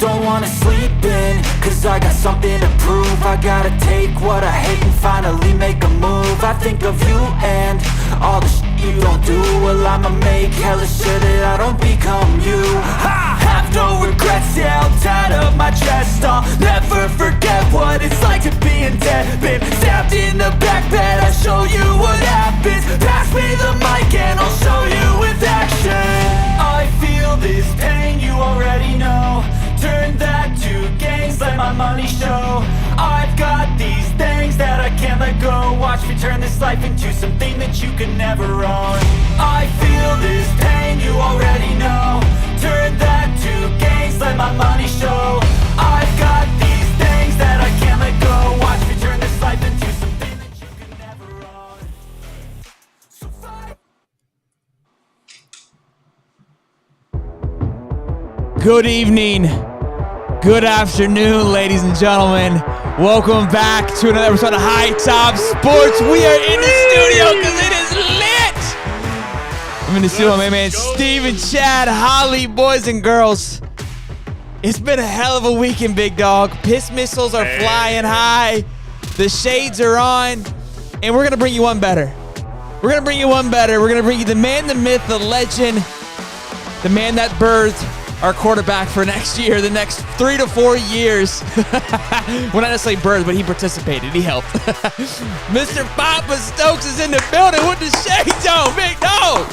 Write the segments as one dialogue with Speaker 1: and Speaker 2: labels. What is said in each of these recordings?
Speaker 1: don't wanna sleep in, cause I got something to prove. I gotta take what I hate and finally make a move. I think of you and all the shit you don't do. Well, I'ma make hella sure that I don't become you. I have no regrets, yeah, I'll tie up my chest. I'll never forget what it's like to be in debt. Been stabbed in the back bed, I'll show you what happens. Pass me the mic and I'll show you with action. I feel this pain, you already know. Turn that to gains, let my money show. I've got these things that I can't let go. Watch me turn this life into something that you can never own. I feel this pain, you already know. Turn that to gains, let my money show. I've got these things that I can't let go. Watch me turn this life into something that you can never own. So fight.
Speaker 2: Good evening, good afternoon, ladies and gentlemen. Welcome back to another episode of High Top Sports. We are in the studio because it is lit. I'm in the studio, my man Steve and Chad, Holly, boys and girls. It's been a hell of a weekend, big dog. Piss missiles are flying high. The shades are on, and we're gonna bring you one better. We're gonna bring you one better. We're gonna bring you the man, the myth, the legend, the man that birthed our quarterback for next year, the next 3 to 4 years. Well, not necessarily birthed, but he participated. He helped. Mr. Papa Stokes is in the building with the shades on, big dog.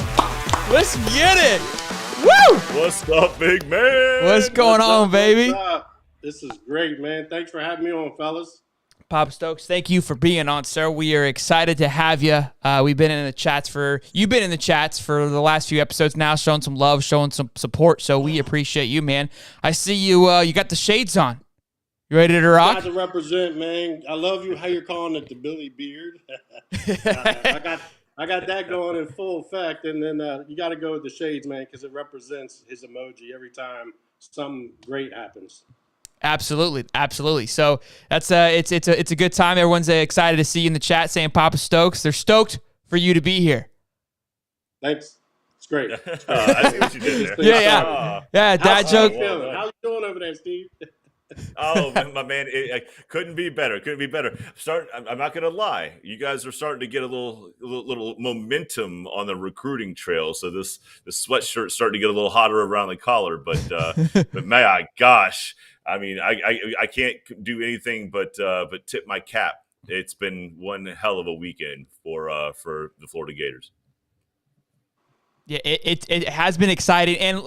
Speaker 2: Let's get it. Woo!
Speaker 3: What's up, big man?
Speaker 2: What's going on, baby?
Speaker 4: What's up? This is great, man. Thanks for having me on, fellas.
Speaker 2: Papa Stokes, thank you for being on, sir. We are excited to have you. You've been in the chats for the last few episodes now, showing some love, showing some support. So we appreciate you, man. I see you. You got the shades on. You ready to rock?
Speaker 4: Got to represent, man. I love you. How you're calling it the Billy Beard? I got that going in full effect, and then you got to go with the shades, man, because it represents his emoji every time something great happens.
Speaker 2: Absolutely. So that's it's a good time. Everyone's excited to see you in the chat saying Papa Stokes. They're stoked for you to be here.
Speaker 4: Thanks. It's great.
Speaker 3: I see what you did there.
Speaker 2: Yeah. Dad joke.
Speaker 4: How you doing over there, Steve?
Speaker 3: Oh, my man, it couldn't be better. I'm not gonna lie. You guys are starting to get a little momentum on the recruiting trail. So this sweatshirt's starting to get a little hotter around the collar. But my gosh, I mean, I can't do anything but tip my cap. It's been one hell of a weekend for the Florida Gators.
Speaker 2: Yeah, it has been exciting, and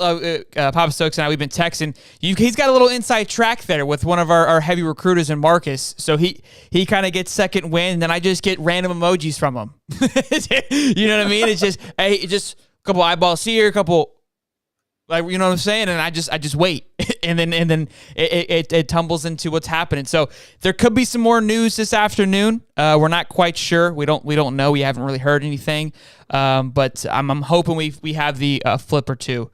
Speaker 2: Papa Stokes and I, we've been texting. He's got a little inside track there with one of our heavy recruiters in Marcus, so he kind of gets second wind, and then I just get random emojis from him. You know what I mean? It's just just a couple eyeballs here, a couple, like, you know what I'm saying, and I just wait, and then it tumbles into what's happening. So there could be some more news this afternoon. We're not quite sure. We don't know. We haven't really heard anything. But I'm hoping we have the flip or two.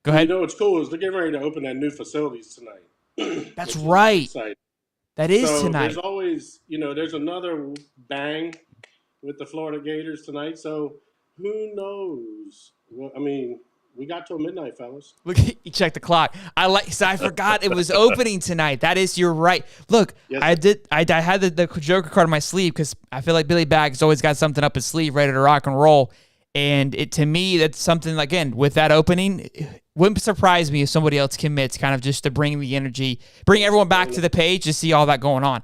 Speaker 2: Go ahead.
Speaker 4: You know what's cool is they're getting ready to open that new facilities tonight.
Speaker 2: That's right. That is
Speaker 4: so
Speaker 2: tonight.
Speaker 4: There's always, there's another bang with the Florida Gators tonight. So who knows? Well, I mean, we got till midnight, fellas.
Speaker 2: Look, you check the clock. I forgot it was opening tonight. You're right. Look, yes, I had the Joker card on my sleeve because I feel like Billy Bag's always got something up his sleeve ready to rock and roll. And to me, that's something, again, with that opening, it wouldn't surprise me if somebody else commits, kind of just to bring the energy, bring everyone back to the page to see all that going on.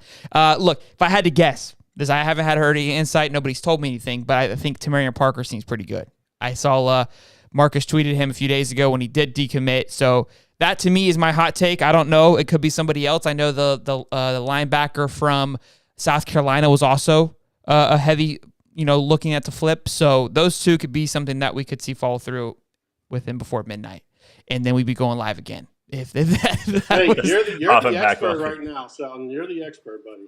Speaker 2: Look, if I had to guess, because I haven't heard any insight, nobody's told me anything, but I think Tamarian Parker seems pretty good. I saw Marcus tweeted him a few days ago when he did decommit. So that to me is my hot take. I don't know. It could be somebody else. I know the linebacker from South Carolina was also a heavy, looking at the flip. So those two could be something that we could see fall through with him before midnight. And then we'd be going live again. Hey,
Speaker 4: you're the expert right now, Selton. You're the expert, buddy.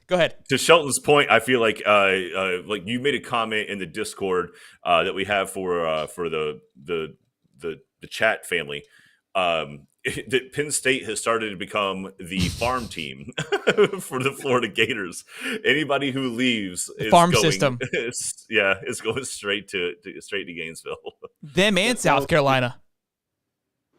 Speaker 2: Go ahead.
Speaker 3: To Shelton's point, I feel like you made a comment in the Discord that we have for the chat family. That Penn State has started to become the farm team for the Florida Gators. Anybody who leaves is
Speaker 2: farm
Speaker 3: going,
Speaker 2: system.
Speaker 3: It's going straight to Gainesville.
Speaker 2: Them and South Carolina.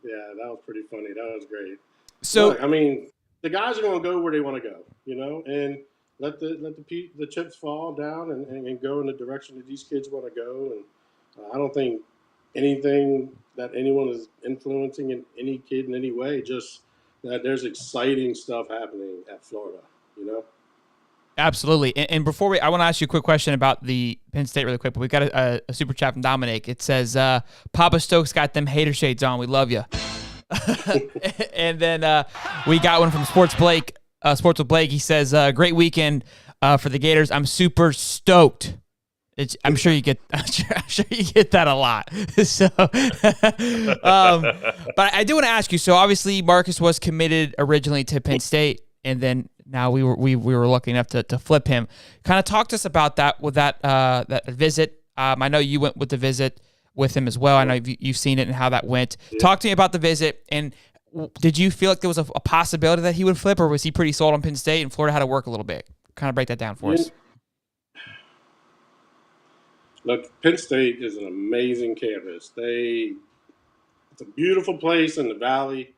Speaker 4: Yeah, that was pretty funny. That was great.
Speaker 2: So
Speaker 4: Look, I mean, the guys are going to go where they want to go, and let the chips fall down and go in the direction that these kids want to go. And I don't think anything that anyone is influencing in any kid in any way. Just that there's exciting stuff happening at Florida. You know.
Speaker 2: absolutely. And before I want to ask you a quick question about the Penn State really quick, but we got a super chat from Dominic. It says, Papa Stokes got them hater shades on. We love you. And then we got one from Sports with Blake. He says, great weekend for the Gators. I'm super stoked. I'm sure you get that a lot. So, but I do want to ask you. So obviously Marcus was committed originally to Penn State, and then now we were lucky enough to flip him. Kind of talk to us about that with that visit. I know you went with the visit with him as well. I know you've seen it and how that went. Talk to me about the visit, and did you feel like there was a possibility that he would flip, or was he pretty sold on Penn State and Florida had to work a little bit? Kind of break that down for us.
Speaker 4: Look, Penn State is an amazing campus. It's a beautiful place in the valley,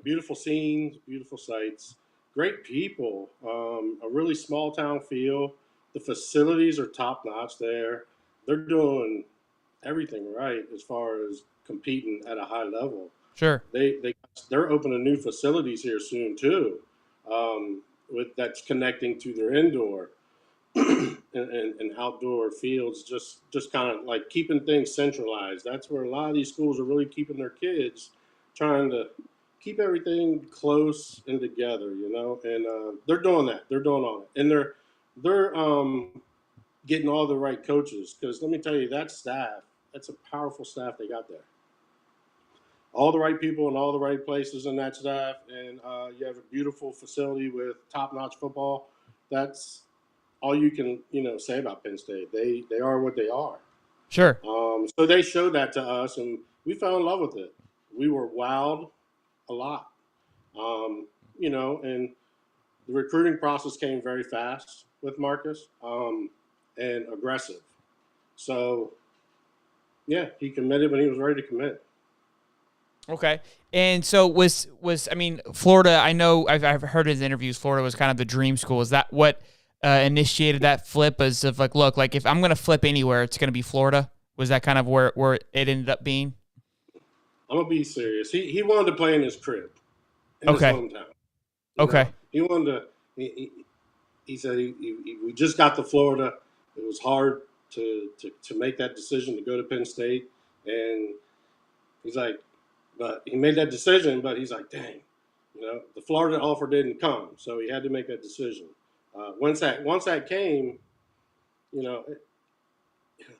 Speaker 4: beautiful scenes, beautiful sights, great people, a really small town feel. The facilities are top notch there. They're doing everything right as far as competing at a high level.
Speaker 2: Sure.
Speaker 4: They're opening new facilities here soon too, with that's connecting to their indoor and outdoor fields. Just kind of like keeping things centralized. That's where a lot of these schools are really keeping their kids, trying to keep everything close and together. And they're doing that. They're doing all that, and they're getting all the right coaches. Because let me tell you, that staff, that's a powerful staff they got there. All the right people in all the right places in that staff, and you have a beautiful facility with top-notch football. That's all you can say about Penn State. They are what they are.
Speaker 2: Sure.
Speaker 4: So they showed that to us, and we fell in love with it. We were wowed a lot. And the recruiting process came very fast with Marcus, and aggressive. So, yeah, he committed when he was ready to commit.
Speaker 2: Okay. And so was Florida, I know I've heard his interviews, Florida was kind of the dream school. Is that what initiated that flip, as of look, if I'm going to flip anywhere, it's going to be Florida? Was that kind of where it ended up being?
Speaker 4: I'm going to be serious. He wanted to play in his crib, in his hometown.
Speaker 2: Okay.
Speaker 4: He wanted to, he said we just got to Florida. It was hard to make that decision to go to Penn State. And he's like, but he made that decision, but he's like, dang, the Florida offer didn't come. So he had to make that decision. Once that came,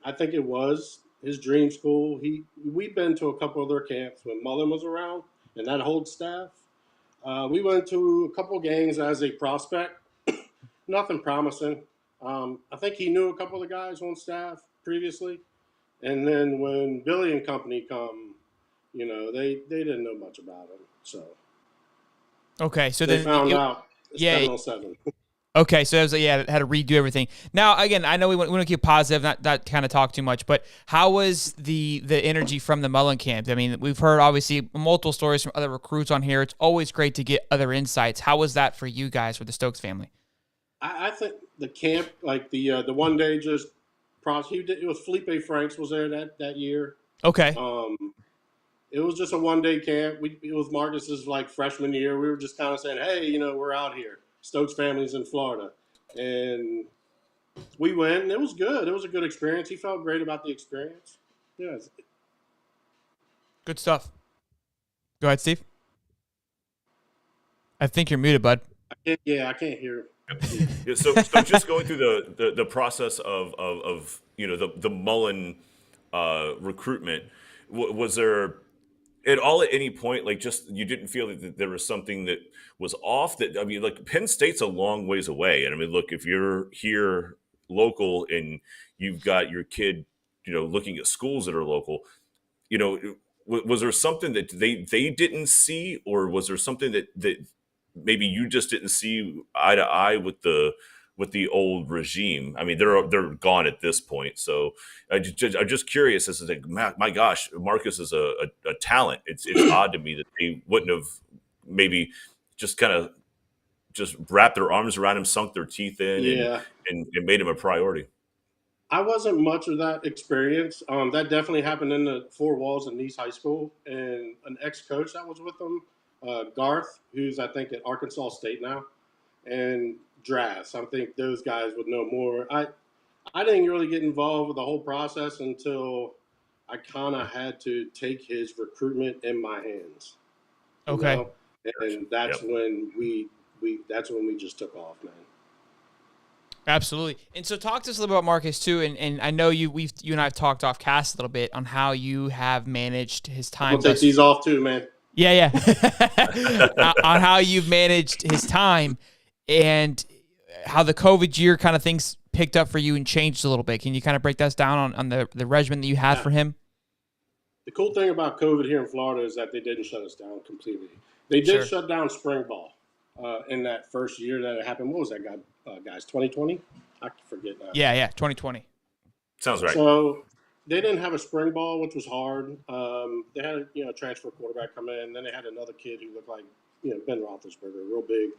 Speaker 4: I think it was his dream school. We've been to a couple of their camps when Mullen was around and that whole staff. We went to a couple of games as a prospect. Nothing promising. I think he knew a couple of the guys on staff previously. And then when Billy and company come, they didn't know much about him. So
Speaker 2: okay, so
Speaker 4: they
Speaker 2: then
Speaker 4: found out.
Speaker 2: Yeah.
Speaker 4: 707.
Speaker 2: Okay, so it was had to redo everything. Now, again, I know we want to keep positive, not kind of talk too much, but how was the energy from the Mullen camp? I mean, we've heard obviously multiple stories from other recruits on here. It's always great to get other insights. How was that for you guys, for the Stokes family?
Speaker 4: I think the camp, like the one day, just it was Felipe Franks was there that year.
Speaker 2: Okay.
Speaker 4: It was just a 1 day camp. It was Marcus's freshman year. We were just kind of saying, hey, we're out here. Stokes family's in Florida, and we went. And it was good. It was a good experience. He felt great about the experience. Yeah.
Speaker 2: Good stuff. Go ahead, Steve. I think you're muted, bud.
Speaker 4: I can't hear.
Speaker 3: Yeah, so just going through the process of the Mullen recruitment, was there at any point just you didn't feel that there was something that was off? That Penn State's a long ways away, and look, if you're here local and you've got your kid looking at schools that are local, was there something that they didn't see, or was there something that maybe you just didn't see eye to eye with the with the old regime. I mean, they're gone at this point. So I'm just curious as to like, my gosh, Marcus is a talent. It's odd to me that they wouldn't have maybe just kind of just wrapped their arms around him, sunk their teeth in,
Speaker 4: Yeah.
Speaker 3: and made him a priority.
Speaker 4: I wasn't much of that experience. That definitely happened in the four walls of Nice High School, and an ex-coach that was with them, Garth, who's I think at Arkansas State now, and Drass. I think those guys would know more. I didn't really get involved with the whole process until I kind of had to take his recruitment in my hands.
Speaker 2: Okay.
Speaker 4: Know? And that's
Speaker 3: Yep.
Speaker 4: when we just took off, man.
Speaker 2: Absolutely. And so talk to us a little bit about Marcus too. And I know you and I have talked off cast a little bit on how you have managed his time.
Speaker 4: I'll take these off too, man.
Speaker 2: Yeah. On how you've managed his time and how the COVID year kind of things picked up for you and changed a little bit. Can you kind of break that down on the regimen that you had for him?
Speaker 4: The cool thing about COVID here in Florida is that they didn't shut us down completely. They did shut down spring ball in that first year that it happened. What was that, guys? 2020? I forget that.
Speaker 2: Yeah, 2020.
Speaker 3: Sounds right.
Speaker 4: So they didn't have a spring ball, which was hard. They had a transfer quarterback come in. Then they had another kid who looked like Ben Roethlisberger, real big,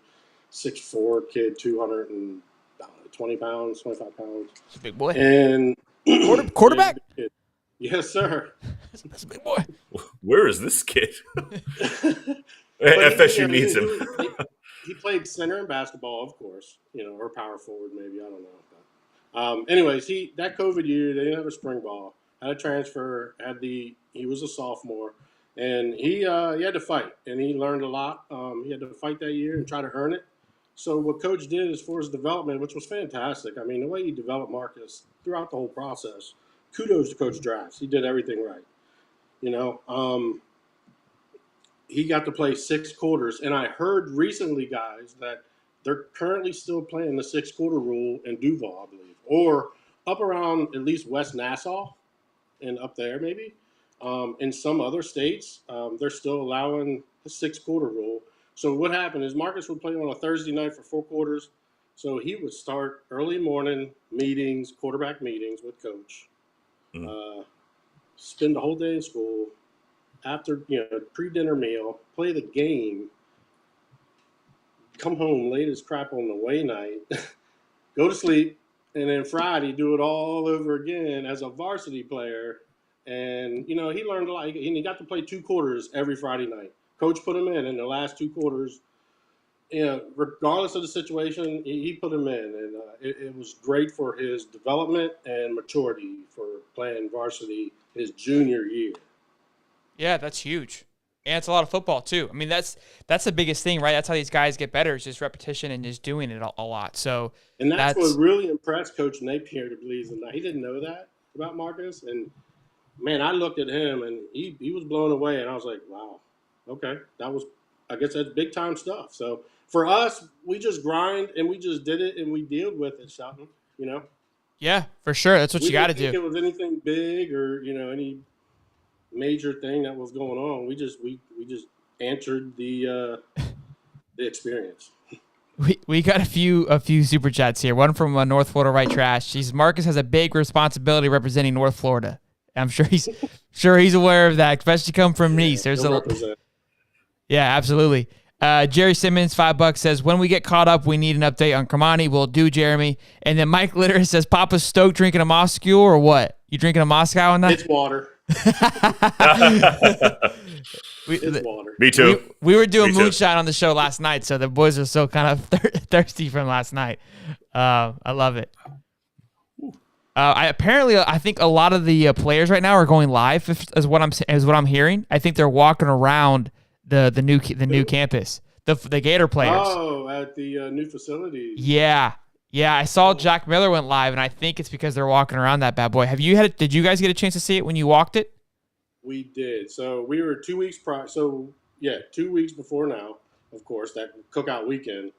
Speaker 4: 6'4" kid, 220 pounds, 25 pounds.
Speaker 2: That's a big boy.
Speaker 4: And
Speaker 2: quarterback?
Speaker 4: Yes, sir.
Speaker 2: That's a big boy.
Speaker 3: Where is this kid? FSU needs him.
Speaker 4: He played center in basketball, of course, or power forward, maybe. I don't know. But, anyways, that COVID year, they didn't have a spring ball. Had a transfer. He was a sophomore, and he had to fight, and he learned a lot. He had to fight that year and try to earn it. So what Coach did as far as development, which was fantastic. I mean, the way he developed Marcus throughout the whole process. Kudos to Coach Drass. He did everything right. He got to play 6 quarters, and I heard recently, guys, that they're currently still playing the 6-quarter rule in Duval, I believe, or up around at least West Nassau and up there maybe. In some other states, they're still allowing the 6-quarter rule. So what happened is Marcus would play on a Thursday night for 4 quarters. So he would start early morning meetings, quarterback meetings with Coach. Spend the whole day in school. After pre-dinner meal, play the game, come home late as crap on the away night, go to sleep, and then Friday do it all over again as a varsity player. And he learned a lot. And he got to play 2 quarters every Friday night. Coach put him in the last 2 quarters. Regardless of the situation, he put him in, and it was great for his development and maturity for playing varsity his junior year.
Speaker 2: Yeah, that's huge. And it's a lot of football, too. I mean, that's the biggest thing, right? That's how these guys get better, is just repetition and just doing it a lot. So,
Speaker 4: and that's what really impressed Coach Napier, to believe in that. He didn't know that about Marcus. And, man, I looked at him, and he was blown away. And I was like, wow, okay. I guess that's big-time stuff. So, for us, we just grind, and we just did it, and we dealt with it, Shelton,
Speaker 2: Yeah, for sure. That's what you got to do.
Speaker 4: We didn't think it was anything big or, any major thing that was going on. We just answered the experience.
Speaker 2: We got a few super chats here. One from North Florida Right Trash. Marcus has a big responsibility representing North Florida. I'm sure he's aware of that, especially come from Nice. Yeah, absolutely. Jerry Simmons, $5 says, when we get caught up, we need an update on Kamani. We'll do, Jeremy. And then Mike Litter says, Papa Stoke drinking a Moscow or what? You drinking a Moscow on that?
Speaker 4: It's water. It's water.
Speaker 3: Me too.
Speaker 2: We were doing moonshine on the show last night, so the boys are still kind of thirsty from last night. I love it. I think a lot of the players right now are going live, is what I'm hearing. I think they're walking around the new campus. The Gator players.
Speaker 4: Oh, at the new facility.
Speaker 2: Yeah. I saw Jack Miller went live, and I think it's because they're walking around that bad boy. Did you guys get a chance to see it when you walked it?
Speaker 4: We did. So we were 2 weeks prior. So 2 weeks before now, of course, that cookout weekend.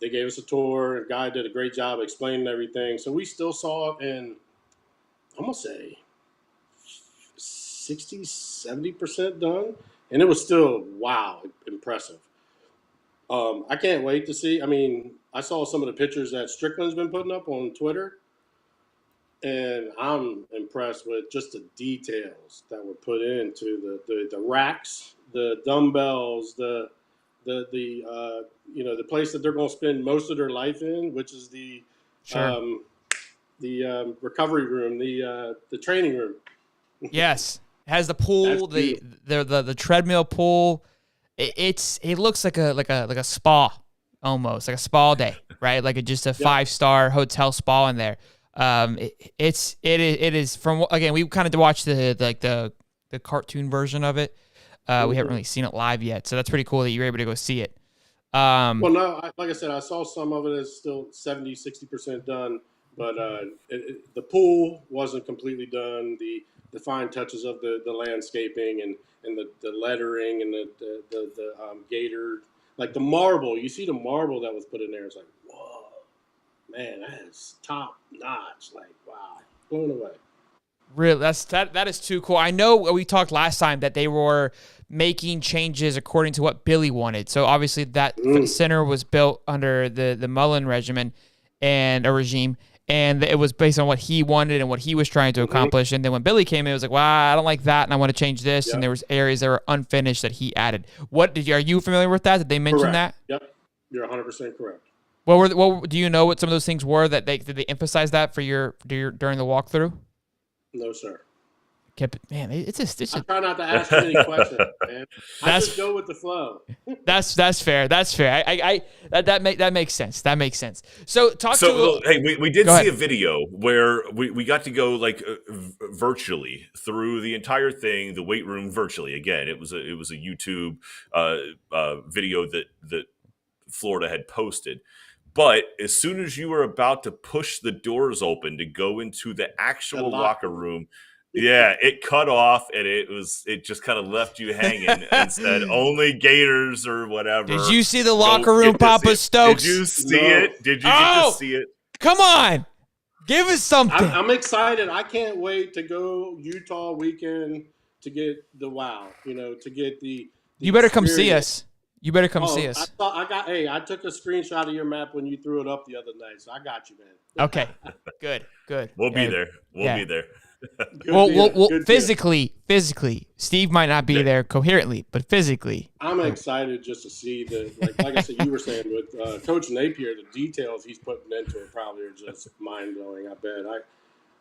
Speaker 4: They gave us a tour. A guy did a great job explaining everything. So we still saw it in, I'm going to say, 60, 70% done. And it was still, wow, impressive. I can't wait to see. I mean, I saw some of the pictures that Strickland's been putting up on Twitter, and I'm impressed with just the details that were put into the racks, the dumbbells, the place that they're going to spend most of their life in, which is
Speaker 2: Sure.
Speaker 4: um, recovery room, the training room.
Speaker 2: Yes. It has the
Speaker 4: That's
Speaker 2: pool,
Speaker 4: beautiful.
Speaker 2: the treadmill pool. It looks like a spa almost, like a spa day, right? Like just a
Speaker 4: Yep.
Speaker 2: 5-star hotel spa in there. It is from, again, we kind of watched the cartoon version of it. We haven't really seen it live yet, so that's pretty cool that you were able to go see it.
Speaker 4: Well, no, like I said, I saw some of it is still 70, 60% done, but the pool wasn't completely done. The fine touches of the landscaping and the lettering and the gator, like the marble. You see the marble that was put in there. It's like, whoa, man, that is top notch. Like, wow, blown away.
Speaker 2: Really, that is too cool. I know we talked last time that they were making changes according to what Billy wanted. So obviously that center was built under the Mullen regimen and a regime, and it was based on what he wanted and what he was trying to accomplish. And then when Billy came in, it was like, wow, I don't like that, and I want to change this. And
Speaker 4: Yep.
Speaker 2: there was areas that were unfinished that he added. Are you familiar with that? Did they mention that?
Speaker 4: Correct. Yep, you're 100% correct.
Speaker 2: What do you know what some of those things were that did they emphasize that for your during the walkthrough?
Speaker 4: No, sir.
Speaker 2: Kept it, man. It's
Speaker 4: I
Speaker 2: a
Speaker 4: try not to ask too many questions, man. I
Speaker 2: That's-
Speaker 4: just go with the flow.
Speaker 2: That's fair. That's fair. That makes sense. That makes sense. So
Speaker 3: Hey, we did
Speaker 2: Go
Speaker 3: see
Speaker 2: ahead.
Speaker 3: a video where we got to go like virtually through the entire thing, the weight room virtually. Again, it was a YouTube video that Florida had posted. But as soon as you were about to push the doors open to go into the actual locker room, yeah, it cut off and it just kind of left you hanging and said only Gators or whatever.
Speaker 2: Did you see the
Speaker 3: don't
Speaker 2: locker
Speaker 3: get
Speaker 2: room,
Speaker 3: to
Speaker 2: Papa
Speaker 3: see it.
Speaker 2: Stokes?
Speaker 3: Did you see
Speaker 4: No.
Speaker 3: it? Did you get to see it?
Speaker 2: Come on, give us something.
Speaker 4: I'm excited. I can't wait to go Utah weekend to get the wow. To get the
Speaker 2: You better come see
Speaker 4: experience.
Speaker 2: us. You better come see us.
Speaker 4: I took a screenshot of your map when you threw it up the other night, so I got you, man.
Speaker 2: Okay, good.
Speaker 3: We'll be
Speaker 2: Yeah.
Speaker 3: there. We'll
Speaker 2: Yeah.
Speaker 3: be there.
Speaker 4: Good
Speaker 2: Well,
Speaker 4: deal.
Speaker 2: well,
Speaker 4: Good deal.
Speaker 2: physically, Steve might not be there coherently, but physically,
Speaker 4: I'm excited just to see like I said, you were saying with Coach Napier, the details he's putting into it probably are just mind blowing. I bet.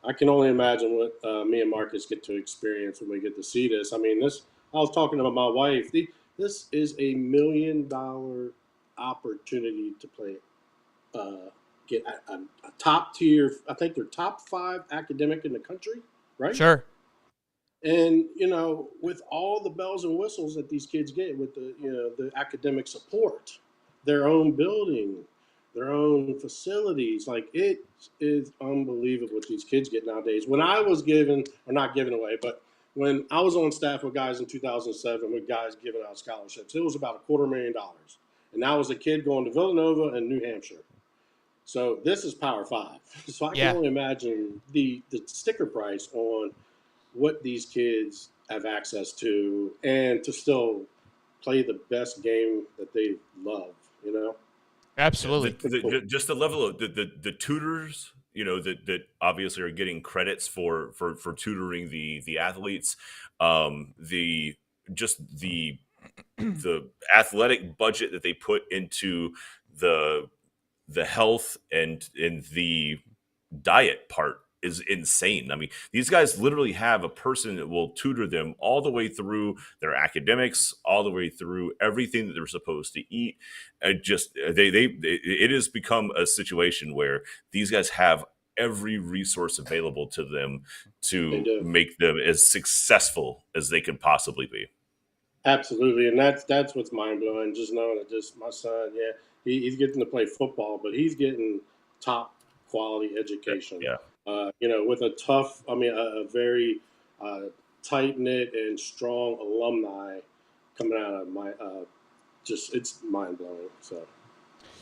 Speaker 4: I can only imagine what me and Marcus get to experience when we get to see this. I mean, I was talking to my wife. This is $1 million opportunity to play. Get a top tier. I think they're top 5 academic in the country, right?
Speaker 2: sure.
Speaker 4: And with all the bells and whistles that these kids get with the academic support, their own building, their own facilities, like it is unbelievable what these kids get nowadays. When I was not given away, but when I was on staff with guys in 2007, with guys giving out scholarships, it was about $250,000, and that was a kid going to Villanova and New Hampshire. So this is Power 5. So I
Speaker 2: Yeah.
Speaker 4: can only imagine the sticker price on what these kids have access to and to still play the best game that they love,
Speaker 2: Absolutely.
Speaker 3: Just the level of the tutors, that obviously are getting credits for tutoring the athletes, the athletic budget that they put into the health and in the diet part is insane. I mean, these guys literally have a person that will tutor them all the way through their academics, all the way through everything that they're supposed to eat. It has become a situation where these guys have every resource available to them
Speaker 4: They
Speaker 3: to
Speaker 4: do.
Speaker 3: make them as successful as they can possibly be.
Speaker 4: Absolutely. And that's what's mind blowing. Just knowing that my son, he's getting to play football, but he's getting top quality education.
Speaker 3: Yeah.
Speaker 4: With a very tight knit and strong alumni coming out of my, it's mind blowing.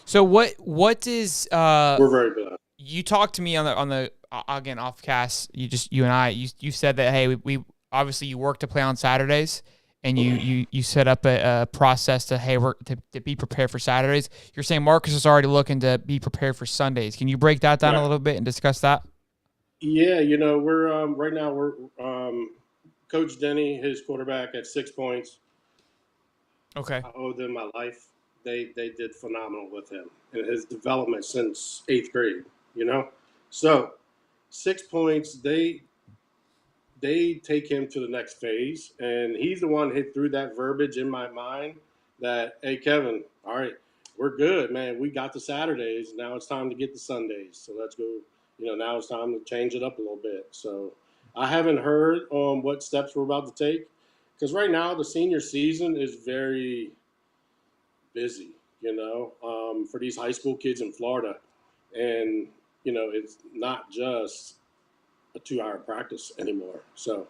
Speaker 2: So what is
Speaker 4: We're very blessed.
Speaker 2: you talked to me on the again off cast. You and I you said that, hey, we obviously you work to play on Saturdays, and you set up a process to to be prepared for Saturdays. You're saying Marcus is already looking to be prepared for Sundays. Can you break that down a little bit and discuss that?
Speaker 4: Yeah, we're right now we're Coach Denny, his quarterback at 6 points.
Speaker 2: Okay.
Speaker 4: I owe them my life. They did phenomenal with him and his development since 8th grade. So 6 points. They take him to the next phase, and he's the one who threw that verbiage in my mind that, hey, Kevin, all right, we're good, man. We got the Saturdays. Now it's time to get the Sundays. So let's go. Now it's time to change it up a little bit. So I haven't heard what steps we're about to take because right now the senior season is very busy, for these high school kids in Florida. And, it's not just a 2-hour practice anymore. So,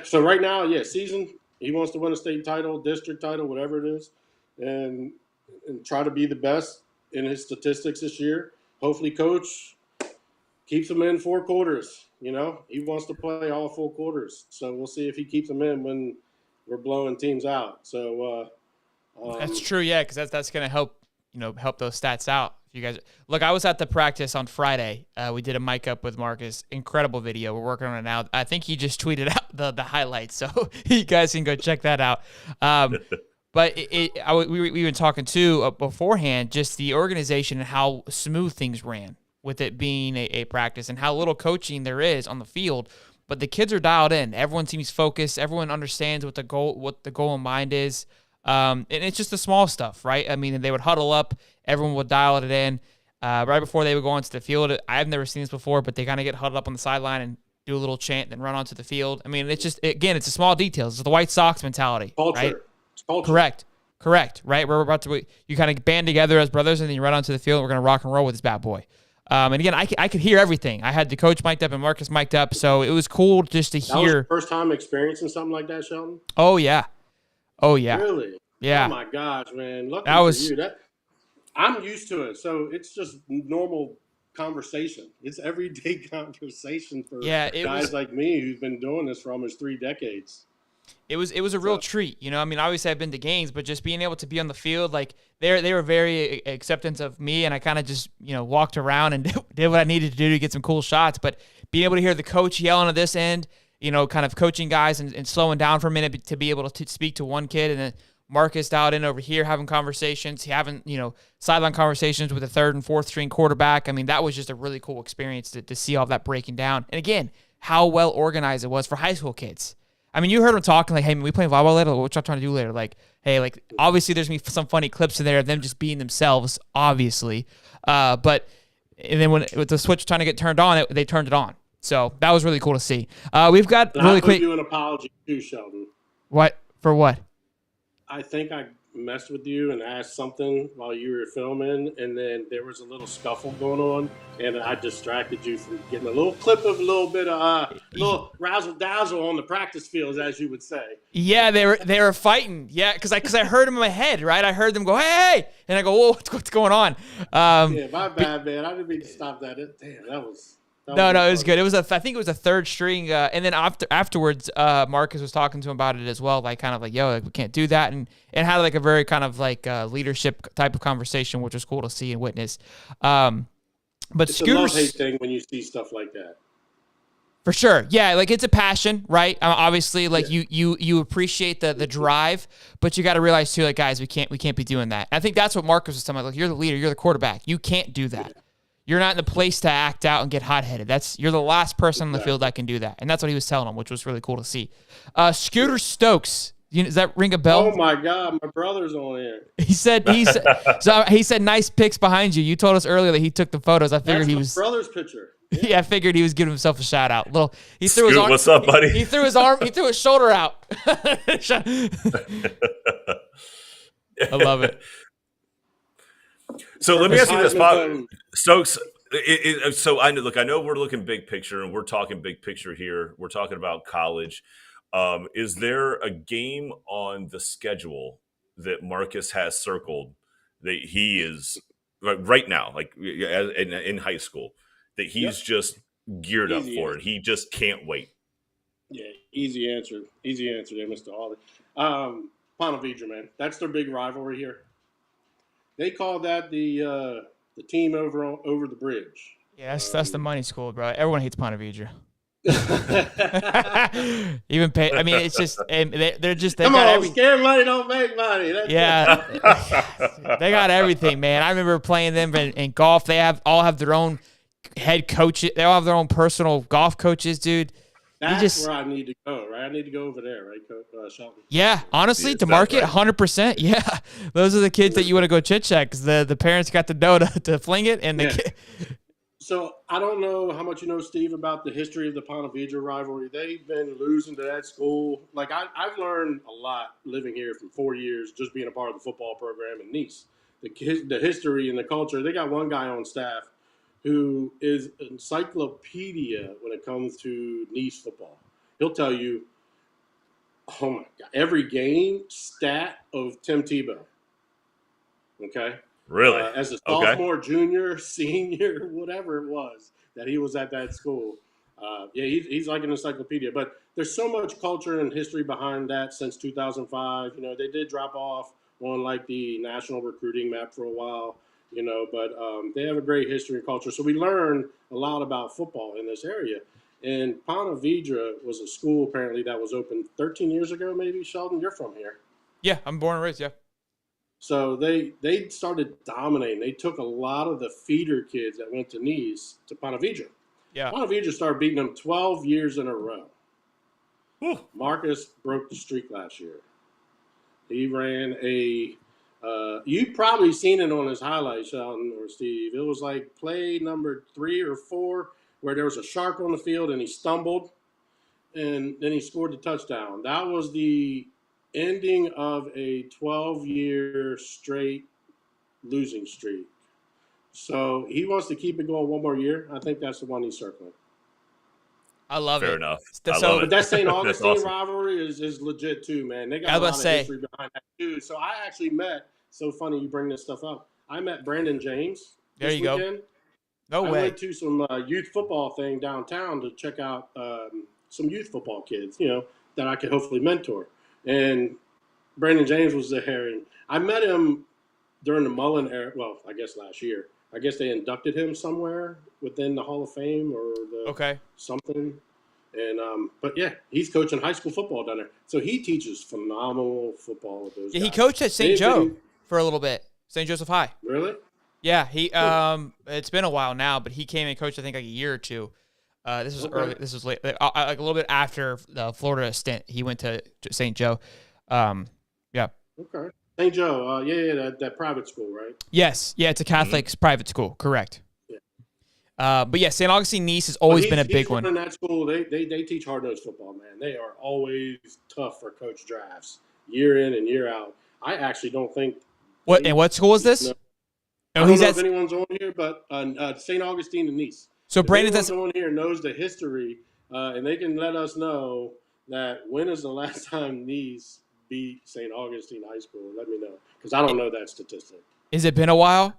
Speaker 4: So right now, season, he wants to win a state title, district title, whatever it is, and try to be the best in his statistics this year. Hopefully, coach keeps him in 4 quarters. He wants to play all 4 quarters. So we'll see if he keeps him in when we're blowing teams out. So
Speaker 2: that's true, yeah, because that's going to help those stats out. You guys, look, I was at the practice on Friday. We did a mic up with Marcus. Incredible video. We're working on it now. I think he just tweeted out the highlights, so you guys can go check that out. But we've been talking too beforehand, just the organization and how smooth things ran with it being a practice and how little coaching there is on the field. But the kids are dialed in. Everyone seems focused. Everyone understands what the goal in mind is. And it's just the small stuff, right? I mean, they would huddle up. Everyone would dial it in right before they would go onto the field. I've never seen this before, but they kind of get huddled up on the sideline and do a little chant, then run onto the field. I mean, it's just, again, it's the small details. It's the White Sox mentality,
Speaker 4: culture.
Speaker 2: Right?
Speaker 4: It's culture.
Speaker 2: Correct, right? We're about to, you kind of band together as brothers, and then you run onto the field, and we're going to rock and roll with this bad boy. And again, I could hear everything. I had the coach mic'd up and Marcus mic'd up, so it was cool just to hear.
Speaker 4: That was your first time experiencing something like that, Sheldon?
Speaker 2: Oh, yeah.
Speaker 4: Really?
Speaker 2: Yeah.
Speaker 4: Oh, my gosh, man. Lucky
Speaker 2: That was,
Speaker 4: for you. I'm used to it, so it's just normal conversation. It's everyday conversation for guys like me who's been doing this for almost 3 decades.
Speaker 2: It was a real treat, I mean, obviously I've been to games, but just being able to be on the field, like they were very accepting of me, and I kind of just walked around and did what I needed to do to get some cool shots. But being able to hear the coach yelling at this end, kind of coaching guys and slowing down for a minute to be able to speak to one kid, and then Marcus dialed in over here having conversations, having sideline conversations with the 3rd and 4th string quarterback. I mean, that was just a really cool experience to see all that breaking down. And again, how well organized it was for high school kids. I mean, you heard them talking like, hey, man, we playing volleyball later? What y'all trying to do later? Like, hey, like, obviously there's going to be some funny clips in there of them just being themselves, obviously. And then with the switch trying to get turned on, they turned it on. So that was really cool to see. We've got really quick.
Speaker 4: I owe you an apology too, Sheldon.
Speaker 2: What? For what?
Speaker 4: I think I messed with you and asked something while you were filming, and then there was a little scuffle going on, and I distracted you from getting a little clip of a little bit of little razzle dazzle on the practice fields, as you would say.
Speaker 2: Yeah, they were fighting. Yeah, because I heard them in my head, right? I heard them go, hey, and I go, whoa, what's going on?
Speaker 4: Yeah, my bad, man. I didn't mean to stop that. Damn, that was.
Speaker 2: No, it was good. It was I think it was a 3rd string, and then afterwards, Marcus was talking to him about it as well, like kind of like, yo, like, we can't do that, and had like a very kind of like leadership type of conversation, which was cool to see and witness. But
Speaker 4: it's a love-hate thing when you see stuff like that.
Speaker 2: For sure, yeah, like it's a passion, right? Obviously, like you appreciate the drive, but you got to realize too, like guys, we can't be doing that. I think that's what Marcus was telling me. Like, you're the leader, you're the quarterback, you can't do that. Yeah. You're not in the place to act out and get hot-headed. You're the last person on the field that can do that. And that's what he was telling him, which was really cool to see. Scooter Stokes, does that ring a bell?
Speaker 4: Oh, my God. My brother's on here.
Speaker 2: He said, nice pics behind you. You told us earlier that he took the photos. I figured
Speaker 4: That's my brother's picture.
Speaker 2: Yeah, I figured he was giving himself a shout out. He threw his arm.
Speaker 3: What's up, buddy?
Speaker 2: He threw his arm. He threw his shoulder out. I love it.
Speaker 3: So let me ask you this, Stokes. So I know we're looking big picture, and we're talking big picture here. We're talking about college. Is there a game on the schedule that Marcus has circled that he is right now, like in high school, that he's just geared up for it? He just can't wait.
Speaker 4: Yeah, easy answer. Easy answer there, Mr. Hawley. Ponte Vedra, man. That's their big rivalry here. They call that the team over the bridge.
Speaker 2: Yeah, that's the money school, bro. Everyone hates Ponte Vedra. Even pay. I mean, it's just they're just
Speaker 4: Come
Speaker 2: got
Speaker 4: on,
Speaker 2: every.
Speaker 4: scared money don't make money.
Speaker 2: Yeah, they got everything, man. I remember playing them in golf. They all have their own head coaches. They all have their own personal golf coaches, dude.
Speaker 4: That's where I need to go, right? I need to go over there, right, Shelton?
Speaker 2: Yeah, honestly, to market, 100%. Yeah, those are the kids that you want to go chit chat because the parents got the dough to fling it, and the kid.
Speaker 4: So I don't know how much you know, Steve, about the history of the Ponte Vedra rivalry. They've been losing to that school. Like I've learned a lot living here for 4 years, just being a part of the football program in Nice. The history and the culture. They got one guy on staff who is an encyclopedia when it comes to Nice football. He'll tell you, oh my God, every game stat of Tim Tebow. Okay.
Speaker 3: Really?
Speaker 4: As a sophomore, junior, senior, whatever it was that he was at that school. He's like an encyclopedia. But there's so much culture and history behind that since 2005. You know, they did drop off on like the national recruiting map for a while. You know, but they have a great history and culture. So we learned a lot about football in this area. And Ponte Vedra was a school apparently that was opened 13 years ago. Maybe Sheldon, you're from here.
Speaker 2: Yeah, I'm born and raised. Yeah.
Speaker 4: So they started dominating. They took a lot of the feeder kids that went to Nice to Ponte Vedra.
Speaker 2: Yeah.
Speaker 4: Ponte Vedra started beating them 12 years in a row.
Speaker 3: Whew.
Speaker 4: Marcus broke the streak last year. He ran you've probably seen it on his highlights, Sheldon or Steve. It was like play number 3 or 4 where there was a shark on the field and he stumbled and then he scored the touchdown. That was the ending of a 12-year straight losing streak. So he wants to keep it going one more year. I think that's the one he's circling.
Speaker 2: I love it.
Speaker 3: Fair enough.
Speaker 4: But that St. Augustine rivalry is legit too, man. They got a lot of history behind that too. So I actually met. So funny you bring this stuff up. I met Brandon James.
Speaker 2: There you go. No way.
Speaker 4: I went to some youth football thing downtown to check out some youth football kids, you know, that I could hopefully mentor. And Brandon James was there, and I met him during the Mullen era. Well, I guess last year. I guess they inducted him somewhere within the Hall of Fame or something. And but yeah, he's coaching high school football down there. So he teaches phenomenal football with those guys.
Speaker 2: He coached at St. Joe for a little bit. St. Joseph High.
Speaker 4: Really?
Speaker 2: Yeah, he it's been a while now, but he came and coached I think like a year or two. This was early. This was late, like a little bit after the Florida stint. He went to St. Joe. Yeah.
Speaker 4: Okay. St. Joe. That private school, right?
Speaker 2: Yes. Yeah, it's a Catholic private school. Correct. Yeah. But yeah, St. Augustine Nice has always been a big one.
Speaker 4: In that school, they teach hard-nosed football, man. They are always tough for coach drafts, year in and year out. I actually don't think.
Speaker 2: What school is this?
Speaker 4: I don't know if anyone's on here, but St. Augustine and Nice.
Speaker 2: So Brandon's
Speaker 4: on here knows the history, and they can let us know that when is the last time Nice beat St. Augustine High School? Let me know, because I don't know that statistic.
Speaker 2: Has it been a while?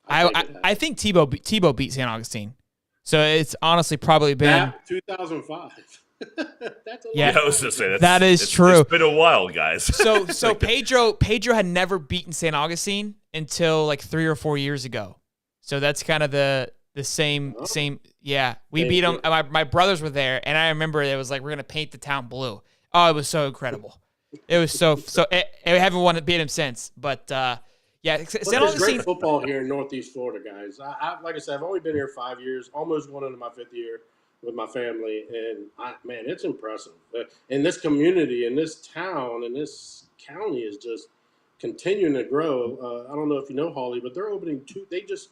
Speaker 2: I think Tebow beat St. Augustine, so it's honestly probably been
Speaker 4: 2005. That's a
Speaker 3: I was just saying
Speaker 2: that is true.
Speaker 3: It's been a while, guys.
Speaker 2: So Pedro had never beaten St. Augustine until like 3 or 4 years ago. So that's kind of the same. Yeah, we beat them. My brothers were there, and I remember it was like we're gonna paint the town blue. Oh, it was so incredible. It was so. I haven't won to beat him since, but yeah, St. Augustine.
Speaker 4: There's great football here in Northeast Florida, guys. I like I said, I've only been here 5 years, almost going into my 5th year with my family, and man, it's impressive. And this community, and this town, and this county is just continuing to grow. I don't know if you know Hawley, but they're opening they just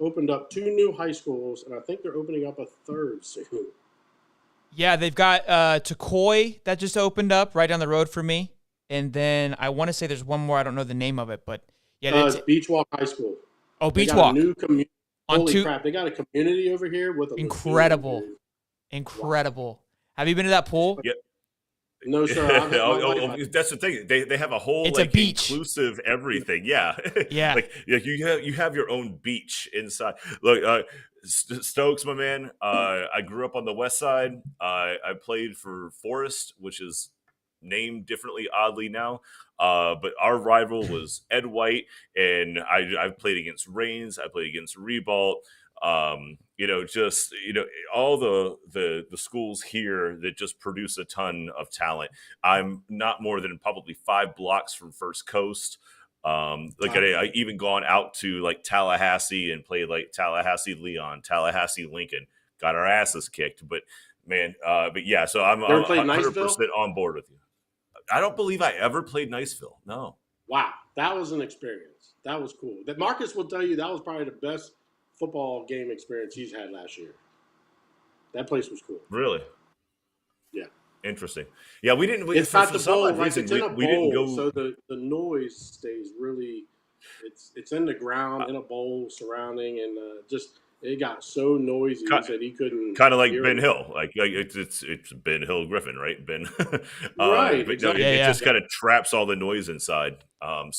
Speaker 4: opened up 2 new high schools, and I think they're opening up a 3rd soon.
Speaker 2: Yeah, they've got Tukoi that just opened up right down the road for me, and then I want to say there's one more. I don't know the name of it, but yeah,
Speaker 4: it's Beach Walk High School.
Speaker 2: Oh, Beach Walk.
Speaker 4: New community. Holy crap! They got a community over here with a
Speaker 2: incredible. Wow. Have you been to that pool?
Speaker 3: Yeah.
Speaker 4: No, sir.
Speaker 3: That's the thing. They have a whole
Speaker 2: It's a beach.
Speaker 3: inclusive everything. Yeah,
Speaker 2: Yeah.
Speaker 3: you have your own beach inside. Look, Stokes, my man. I grew up on the west side. I played for Forest, which is named differently, oddly now. But our rival was Ed White, and I've played against Reigns. I played against Rebalt. All the schools here that just produce a ton of talent. I'm not more than probably 5 blocks from First Coast. I even gone out to like Tallahassee and played like Tallahassee Leon, Tallahassee Lincoln. Got our asses kicked, but man, yeah. So I'm 100% on board with you. I don't believe I ever played Niceville. No.
Speaker 4: Wow, that was an experience. That was cool. That Marcus will tell you that was probably the best football game experience he's had last year. That place was cool.
Speaker 3: Really?
Speaker 4: Yeah.
Speaker 3: Interesting. Yeah, we didn't.
Speaker 4: It's got the bowl. Like
Speaker 3: reason,
Speaker 4: it's in a
Speaker 3: we didn't go.
Speaker 4: bowl, so the noise stays really. It's in the ground in a bowl surrounding, and it got so noisy that he couldn't.
Speaker 3: Kind of like Ben Hill, like it's Ben Hill Griffin, right? Ben.
Speaker 4: Right.
Speaker 3: But
Speaker 4: exactly.
Speaker 3: no, it just kind of traps all the noise inside.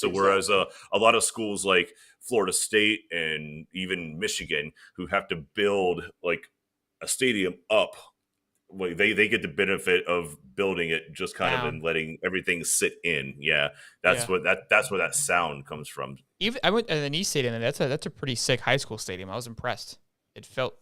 Speaker 3: Whereas a lot of schools like Florida State and even Michigan, who have to build like a stadium up, like they get the benefit of building it just kind of and letting everything sit in. Yeah, that's where that sound comes from.
Speaker 2: Even I went to the Nice Stadium, and that's a pretty sick high school stadium. I was impressed. It felt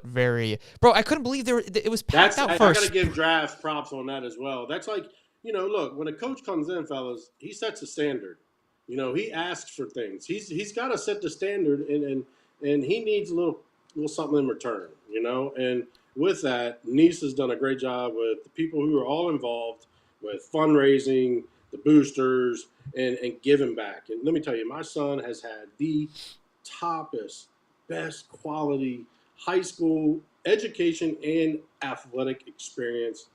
Speaker 2: very, bro. I couldn't believe it was packed out first.
Speaker 4: I gotta give Draft props on that as well. That's like, look, when a coach comes in, fellas, he sets a standard. He asks for things. He's got to set the standard, and he needs a little something in return. And with that, Nice has done a great job with the people who are all involved with fundraising, the boosters, and giving back. And let me tell you, my son has had the best quality high school education and athletic experience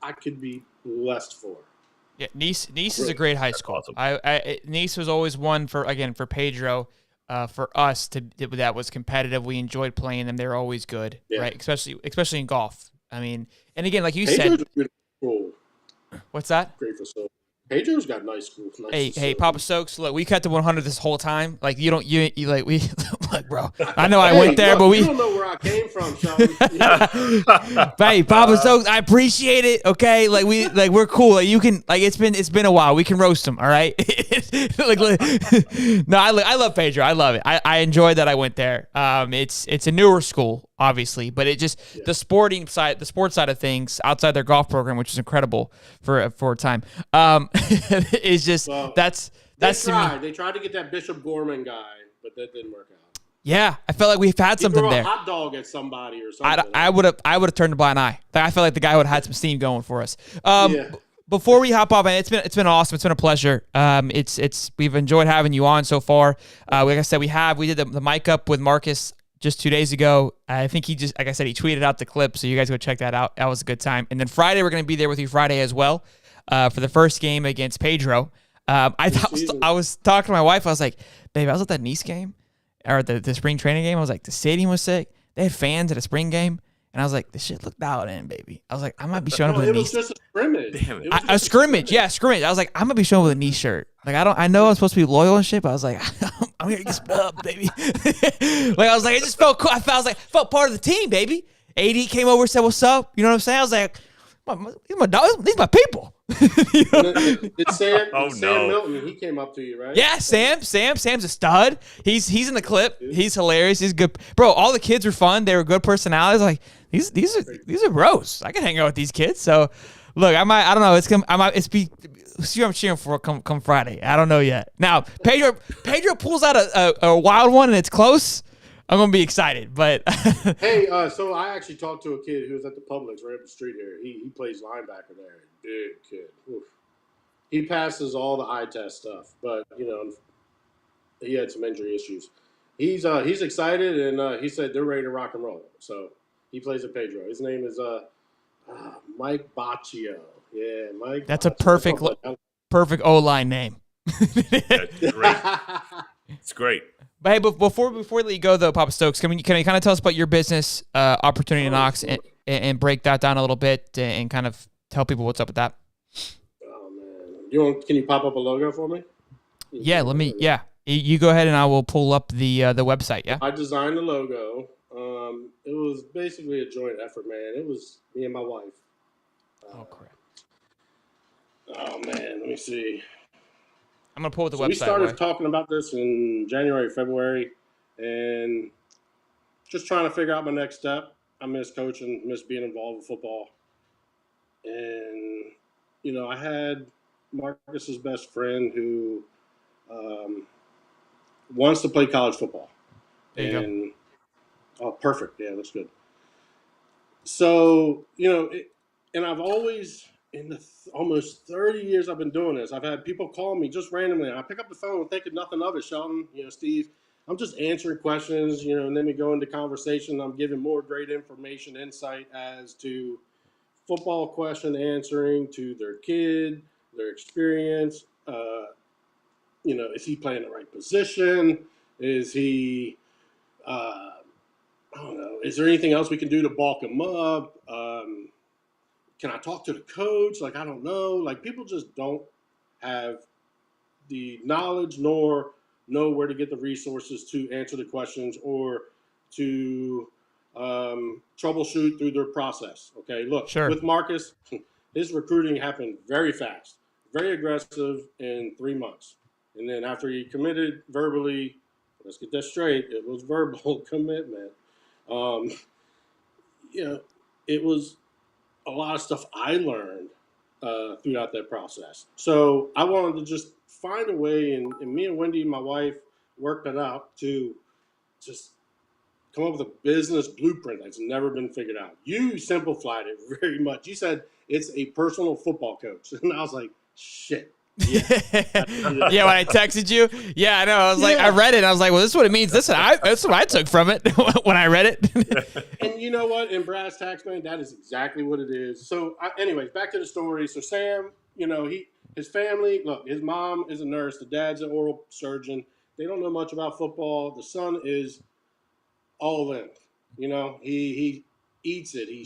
Speaker 4: I could be blessed for.
Speaker 2: Yeah, Nice is a great high school. Awesome. Nice was always one for Pedro, for us that was competitive. We enjoyed playing them. They're always good, right? Especially in golf. I mean, and again, like you
Speaker 4: Pedro's
Speaker 2: said,
Speaker 4: cool.
Speaker 2: What's that?
Speaker 4: Great facility. Pedro's got nice schools.
Speaker 2: Hey, Papa Stokes, look, we cut to 100 this whole time. Like you like we look, bro. I know I went there, but we
Speaker 4: don't know where I came from, Shelby.
Speaker 2: Hey, Papa Stokes, I appreciate it. Okay, we're cool. Like you can, like it's been a while. We can roast him. All right. No, I love Pedro. I love it. I enjoyed that I went there. It's a newer school, obviously, but it just the sports side of things outside their golf program, which is incredible for a time. Is just that's
Speaker 4: they tried to get that Bishop Gorman guy, but that didn't work out.
Speaker 2: Yeah, I felt like we've had something there.
Speaker 4: A hot dog at somebody or something.
Speaker 2: I would have turned a blind eye. I feel like the guy would have had some steam going for us. Before we hop off, man, it's been awesome. It's been a pleasure. We've enjoyed having you on so far. Like I said, we did the mic up with Marcus just 2 days ago. I think he just, like I said, he tweeted out the clip, so you guys go check that out. That was a good time. And then Friday, we're going to be there with you Friday as well for the first game against Pedro. I was talking to my wife. I was like, babe, I was at that Nice game or the spring training game. I was like, the stadium was sick. They had fans at a spring game. And I was like, this shit looked dialed in, baby. I was like, I might be showing up with a Nice.
Speaker 4: It was just a scrimmage.
Speaker 3: Damn it.
Speaker 2: A scrimmage. Yeah, scrimmage. I was like, I might be showing up with a Nice shirt. Like, I know I'm supposed to be loyal and shit, but I was like, I'm here to get snubbed, baby. Like, I was like, it just felt cool. Felt part of the team, baby. AD came over, said, what's up? You know what I'm saying? I was like, these my dogs, these my people.
Speaker 4: Did Sam Milton, he came up to you, right?
Speaker 2: Yeah, Sam's a stud. He's in the clip. He's hilarious. He's good. Bro, all the kids were fun. They were good personalities. Like, these are bros. I can hang out with these kids. So, look, I don't know. See who I'm cheering for come Friday. I don't know yet. Now, Pedro pulls out a wild one and it's close. I'm gonna be excited, but
Speaker 4: hey, so I actually talked to a kid who was at the Publix right up the street here. He plays linebacker there. Big kid. Oof. He passes all the eye test stuff, but he had some injury issues. He's excited and he said they're ready to rock and roll. So he plays at Pedro. His name is Mike Baccio. Yeah, Mike.
Speaker 2: That's Baccio. A perfect O-line name.
Speaker 3: That's great. It's great.
Speaker 2: But hey, before we let you go though, Papa Stokes, can you kind of tell us about your business opportunity in Knox and break that down a little bit and kind of tell people what's up with that?
Speaker 4: Oh man, can you pop up a logo for me?
Speaker 2: Yeah, you go ahead and I will pull up the website. Yeah,
Speaker 4: I designed the logo. It was basically a joint effort, man. It was me and my wife.
Speaker 2: oh crap.
Speaker 4: Oh man, let me see.
Speaker 2: I'm gonna pull up the
Speaker 4: So
Speaker 2: website.
Speaker 4: we started talking about this in January, February, and just trying to figure out my next step. I miss coaching, miss being involved with football, and I had Marcus's best friend who um, wants to play college football,
Speaker 2: There you go.
Speaker 4: and oh, perfect, yeah, that's good. So and I've always in the almost 30 years I've been doing this, I've had people call me just randomly. I pick up the phone thinking nothing of it, Sheldon, Steve. I'm just answering questions, and then we go into conversation. I'm giving more great information, insight as to football question answering to their kid, their experience. Is he playing the right position? Is he, I don't know, is there anything else we can do to bulk him up? Can I talk to the coach? Like, I don't know. Like, people just don't have the knowledge nor know where to get the resources to answer the questions or to troubleshoot through their process. Okay, look,
Speaker 2: Sure.
Speaker 4: with Marcus, his recruiting happened very fast, very aggressive in 3 months. And then after he committed verbally, let's get that straight, it was verbal commitment. Um, it was a lot of stuff I learned throughout that process. So I wanted to just find a way, and me and Wendy, my wife, worked it out to just come up with a business blueprint that's never been figured out. You simplified it very much. You said it's a personal football coach, and I was like, shit. Yeah.
Speaker 2: Yeah, when I texted you, yeah, I know. I was like, I read it, and I was like, well, this is what it means. That's what I took from it when I read it.
Speaker 4: And you know what? In brass tacks, man, that is exactly what it is. So, anyways, back to the story. So Sam, his family, look, his mom is a nurse. The dad's an oral surgeon. They don't know much about football. The son is all in. He eats it. He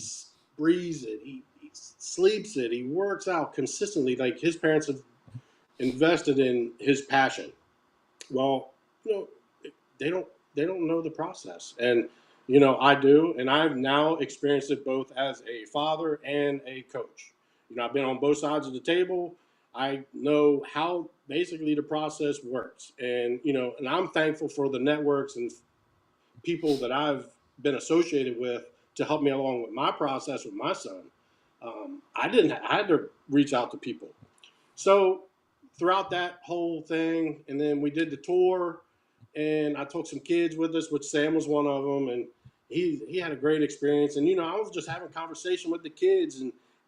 Speaker 4: breathes it. He sleeps it. He works out consistently. Like, his parents have invested in his passion. Well, they don't know the process, and I do, and I've now experienced it both as a father and a coach. I've been on both sides of the table. I know how basically the process works, and and I'm thankful for the networks and people that I've been associated with to help me along with my process with my son. I had to reach out to people. So throughout that whole thing, and then we did the tour, and I took some kids with us, which Sam was one of them, and he had a great experience. And I was just having a conversation with the kids,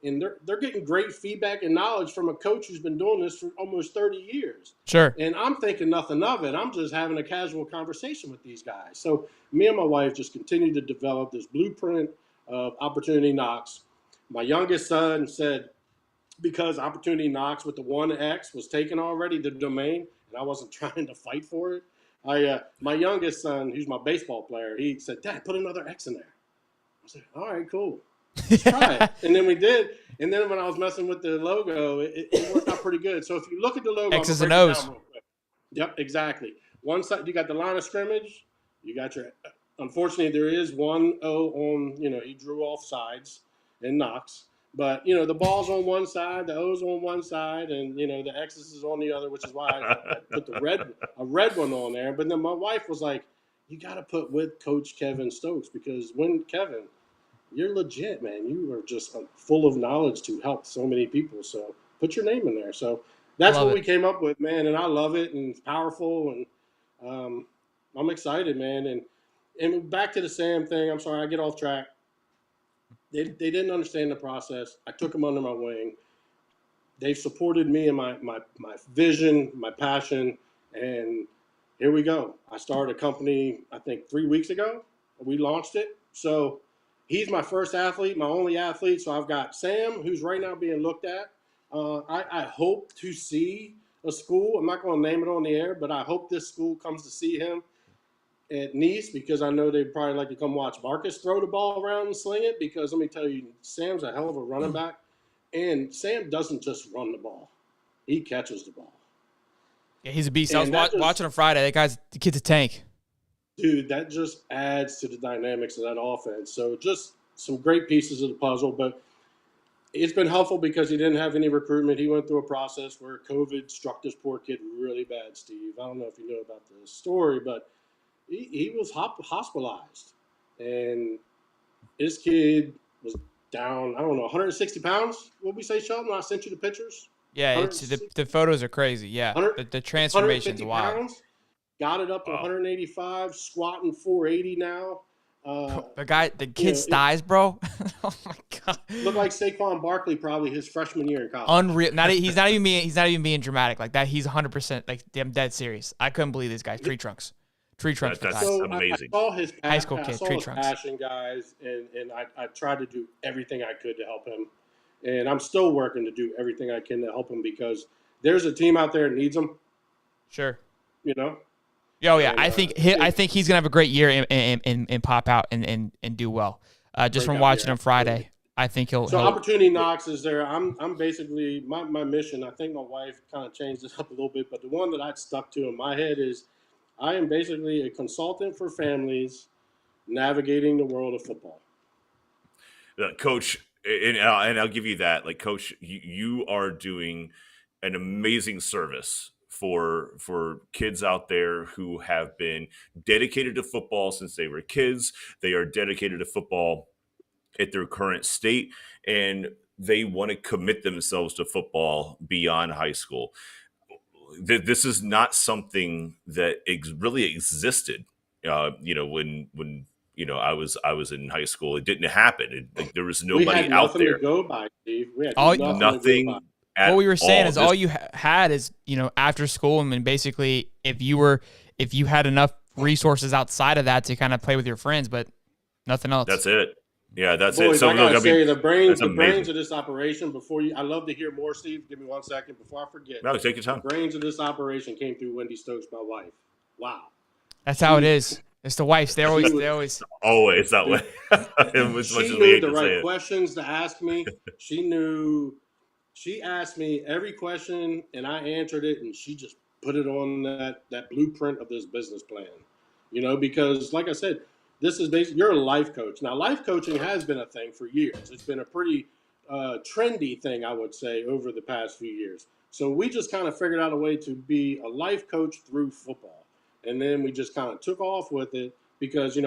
Speaker 4: and they're getting great feedback and knowledge from a coach who's been doing this for almost 30 years.
Speaker 2: Sure.
Speaker 4: And I'm thinking nothing of it. I'm just having a casual conversation with these guys. So me and my wife just continued to develop this blueprint of Opportunity Knocks. My youngest son said, because Opportunity Knocks with the 1X was taken already, the domain, and I wasn't trying to fight for it. My youngest son, who's my baseball player, he said, "Dad, put another X in there." I said, "All right, cool. Let's try it." And then we did. And then when I was messing with the logo, it worked out pretty good. So if you look at the logo,
Speaker 2: X's and O's.
Speaker 4: Yep, exactly. One side, you got the line of scrimmage. You got your. Unfortunately, there is one O on. He drew off sides and knocks. But the ball's on one side, the O's on one side, and the X's is on the other, which is why I put a red one on there. But then my wife was like, "You got to put with Coach Kevin Stokes, because when Kevin, you're legit, man. You are just full of knowledge to help so many people. So put your name in there." So that's what we came up with, man, and I love it, and it's powerful, and I'm excited, man. And back to the Sam thing. I'm sorry, I get off track. They didn't understand the process. I took them under my wing. They've supported me in my vision, my passion, and here we go. I started a company, I think 3 weeks ago. We launched it. So he's my first athlete, my only athlete. So I've got Sam, who's right now being looked at. I hope to see a school. I'm not going to name it on the air, but I hope this school comes to see him at Nice, because I know they'd probably like to come watch Marcus throw the ball around and sling it, because let me tell you, Sam's a hell of a running back. And Sam doesn't just run the ball; he catches the ball.
Speaker 2: Yeah, he's a beast. I
Speaker 4: And
Speaker 2: was watching on Friday. The kid's a tank.
Speaker 4: dude, that just adds to the dynamics of that offense. So just some great pieces of the puzzle, but it's been helpful because he didn't have any recruitment. He went through a process where COVID struck this poor kid really bad, Steve. I don't know if you know about the story, but he was hospitalized. And this kid was down, I don't know, 160 pounds. What we say, Sheldon? I sent you the pictures.
Speaker 2: Yeah, it's the photos are crazy. Yeah, the transformation's wild.
Speaker 4: Pounds, got it up to 185, squatting 480 now.
Speaker 2: The kid's thighs, bro. Oh my god,
Speaker 4: look like Saquon Barkley probably his freshman year in college.
Speaker 2: Unreal. He's not even being dramatic like that. He's 100% like I'm dead serious. I couldn't believe this guy. Tree trunks.
Speaker 3: That's
Speaker 4: so
Speaker 3: amazing.
Speaker 4: I saw his
Speaker 2: high school kid. Tree trunks.
Speaker 4: Passion, guys, and I tried to do everything I could to help him, and I'm still working to do everything I can to help him because there's a team out there that needs him.
Speaker 2: Sure.
Speaker 4: You know.
Speaker 2: Oh yeah, I think he's gonna have a great year and pop out and do well. Just from watching him Friday, I think he'll.
Speaker 4: Opportunity knocks is there. I'm basically my mission. I think my wife kind of changed it up a little bit, but the one that I stuck to in my head is, I am basically a consultant for families navigating the world of football.
Speaker 3: Coach, and I'll give you that. Like, Coach, you are doing an amazing service for kids out there who have been dedicated to football since they were kids. They are dedicated to football at their current state, and they want to commit themselves to football beyond high school. This is not something that really existed. When I was in high school, it didn't happen. There was nobody out there.
Speaker 4: To go by, Steve. We had
Speaker 3: nothing.
Speaker 2: What we were saying is all you had is after school, and basically if you had enough resources outside of that to kind of play with your friends, but nothing else.
Speaker 3: That's it. Yeah, that's
Speaker 4: Boys,
Speaker 3: it. So
Speaker 4: I gotta say, the brains
Speaker 3: of
Speaker 4: this operation. I love to hear more, Steve. Give me 1 second before I forget.
Speaker 3: No, take your time.
Speaker 4: The brains of this operation came through Wendy Stokes, my wife. Wow.
Speaker 2: That's how it is. It's the wives. They always
Speaker 3: always that way.
Speaker 4: She knew the right questions to ask me. She knew. She asked me every question, and I answered it, and she just put it on that blueprint of this business plan. Because like I said, this is basically, you're a life coach. Now, life coaching has been a thing for years. It's been a pretty trendy thing, I would say, over the past few years. So we just kind of figured out a way to be a life coach through football. And then we just kind of took off with it because,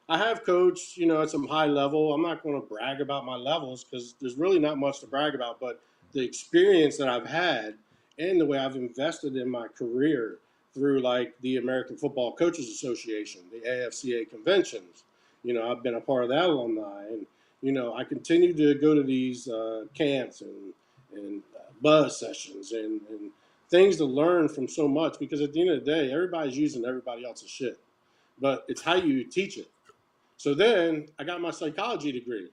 Speaker 4: I have coached, at some high level. I'm not going to brag about my levels because there's really not much to brag about. But the experience that I've had and the way I've invested in my career through like the American Football Coaches Association, the AFCA conventions. I've been a part of that alumni, and I continue to go to these camps and buzz sessions and things to learn from so much, because at the end of the day, everybody's using everybody else's shit, but it's how you teach it. So then I got my psychology degree.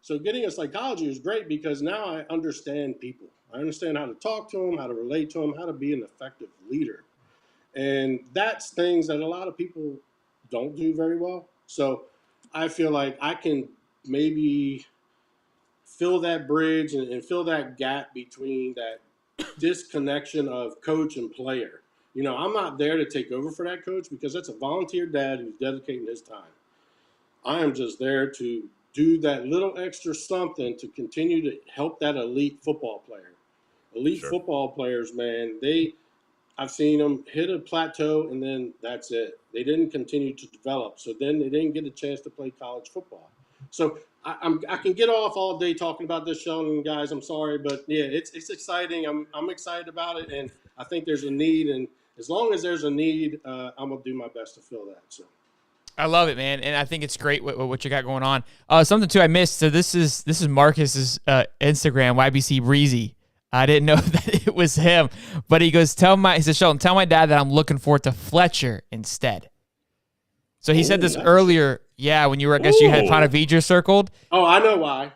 Speaker 4: So getting a psychology is great because now I understand people. I understand how to talk to them, how to relate to them, how to be an effective leader. And that's things that a lot of people don't do very well. So I feel like I can maybe fill that bridge and fill that gap between that disconnection of coach and player. I'm not there to take over for that coach because that's a volunteer dad who's dedicating his time. I am just there to do that little extra something to continue to help that elite football player. Elite football players, man, I've seen them hit a plateau and then that's it. They didn't continue to develop. So then they didn't get a chance to play college football. So I can get off all day talking about this, Sheldon, guys. I'm sorry, but yeah, it's exciting. I'm excited about it, and I think there's a need. And as long as there's a need, I'm gonna do my best to fill that. So.
Speaker 2: I love it, man, and I think it's great what you got going on. Something too I missed. So this is Marcus's Instagram, YBC Breezy. I didn't know that it was him, but he goes, he says, Sheldon, tell my dad that I'm looking forward to Fletcher instead. So he said this earlier. Yeah, when you were, I guess you had Ponte Vedra circled.
Speaker 4: Oh, I know why.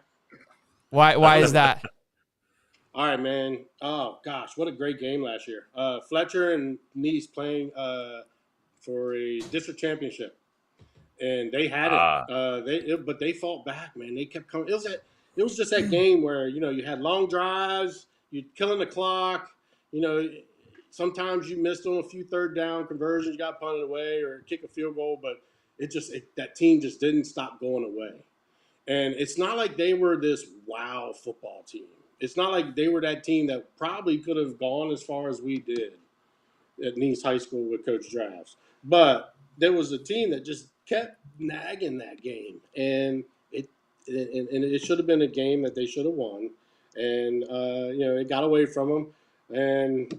Speaker 2: Why is that?
Speaker 4: All right, man. Oh gosh, what a great game last year. Fletcher and Nice playing for a district championship. And they had it. But they fought back, man. They kept coming. It it was just that game where, you had long drives, you're killing the clock, sometimes you missed on a few third down conversions, you got punted away or kick a field goal, but that team just didn't stop going away. And it's not like they were this wow football team. It's not like they were that team that probably could have gone as far as we did at Nice High School with Coach Drafts. But there was a team that just kept nagging that game. And it should have been a game that they should have won. And, it got away from them. And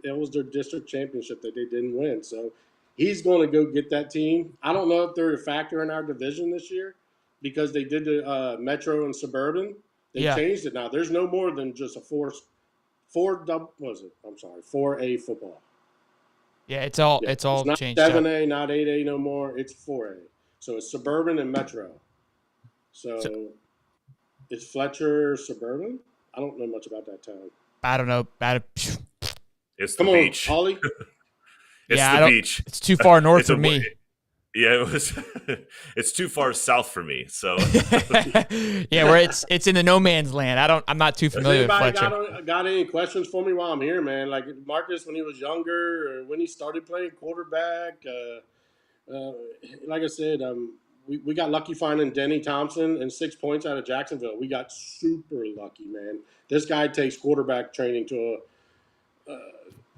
Speaker 4: that was their district championship that they didn't win. So he's going to go get that team. I don't know if they're a factor in our division this year because they did the Metro and Suburban. They changed it now. There's no more than just a 4A football.
Speaker 2: Yeah, it's all
Speaker 4: not
Speaker 2: changed.
Speaker 4: 7A, not 8A no more. It's 4A. So it's Suburban and Metro. So it's Fletcher Suburban? I don't know much about that town.
Speaker 2: I don't know.
Speaker 3: It's the beach.
Speaker 4: Come on, Ollie.
Speaker 3: It's the beach.
Speaker 2: It's too far north for me.
Speaker 3: Yeah, it was. It's too far south for me. So
Speaker 2: yeah, where it's in the no man's land. I'm not too familiar with Fletcher.
Speaker 4: Got any questions for me while I'm here, man? Like Marcus when he was younger, or when he started playing quarterback. Like I said, we got lucky finding Denny Thompson and 6 points out of Jacksonville. We got super lucky, man. This guy takes quarterback training to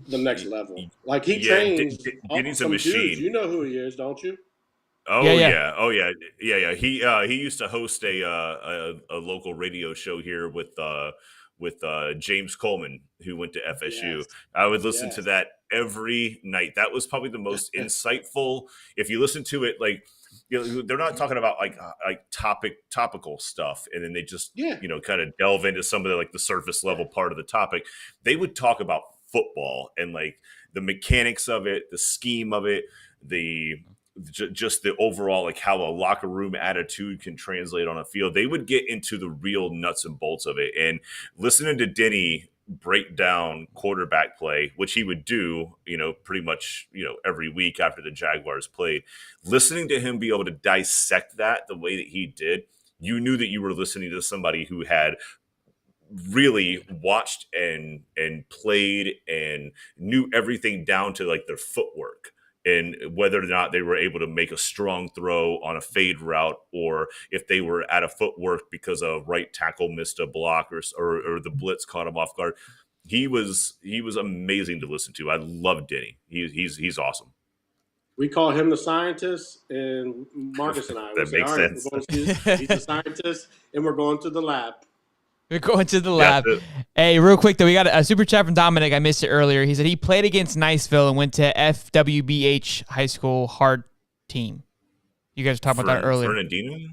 Speaker 4: the next level. Like he trains.
Speaker 3: Denny's a machine.
Speaker 4: Dudes. You know who he is, don't you?
Speaker 3: Oh yeah. Oh yeah. He used to host a local radio show here with James Coleman, who went to FSU. Yes. I would listen to that every night. That was probably the most insightful. If you listen to it, like they're not talking about like topical stuff, and then they just kind of delve into some of the surface level part of the topic. They would talk about football and like the mechanics of it, the scheme of it, just the overall, like how a locker room attitude can translate on a field. They would get into the real nuts and bolts of it. And listening to Denny break down quarterback play, which he would do, pretty much, every week after the Jaguars played, listening to him be able to dissect that the way that he did, you knew that you were listening to somebody who had really watched and played and knew everything down to like their footwork and whether or not they were able to make a strong throw on a fade route, or if they were out of footwork because a right tackle missed a block or the blitz caught him off guard. He was amazing to listen to. I love Denny. He's awesome.
Speaker 4: We call him the scientist, and Marcus and I.
Speaker 3: That makes sense.
Speaker 4: He's a scientist, and we're going to the lab.
Speaker 2: We're going to the lab. Hey, real quick, though, we got a super chat from Dominic. I missed it earlier. He said he played against Niceville and went to FWBH High School hard team. You guys were talking about that earlier.
Speaker 3: Fernandino?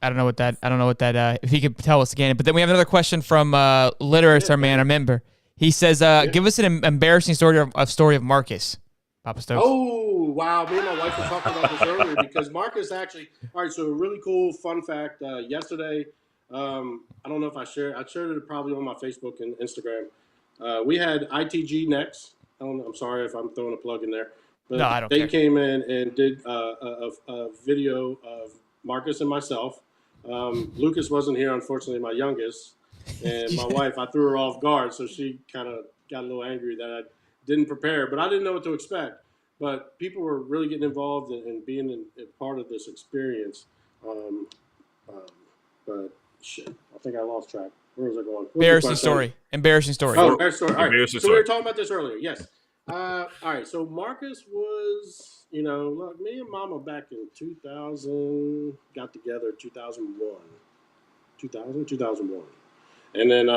Speaker 2: I don't know what that, if he could tell us again. But then we have another question from Literates, our member. He says, give us an embarrassing story of Marcus. Papa Stokes.
Speaker 4: Oh, wow. Me and my wife were talking about this earlier because Marcus actually, all right, so a really cool fun fact. Yesterday, I don't know if I shared it probably on my Facebook and Instagram. We had ITG next. I'm sorry if I'm throwing a plug in there. But
Speaker 2: no, I don't
Speaker 4: they
Speaker 2: care.
Speaker 4: came in and did a video of Marcus and myself. Lucas wasn't here, unfortunately, my youngest. And my wife, I threw her off guard, so she kind of got a little angry that I didn't prepare. But I didn't know what to expect. But people were really getting involved and being a part of this experience. But shit, I think I lost track. Where was I going?
Speaker 2: Embarrassing story.
Speaker 4: Oh, embarrassing story. All right.
Speaker 3: Embarrassing
Speaker 4: So we were talking about this earlier. Yes. All right. So Marcus was, look, me and Mama back in 2000 got together 2001. And then,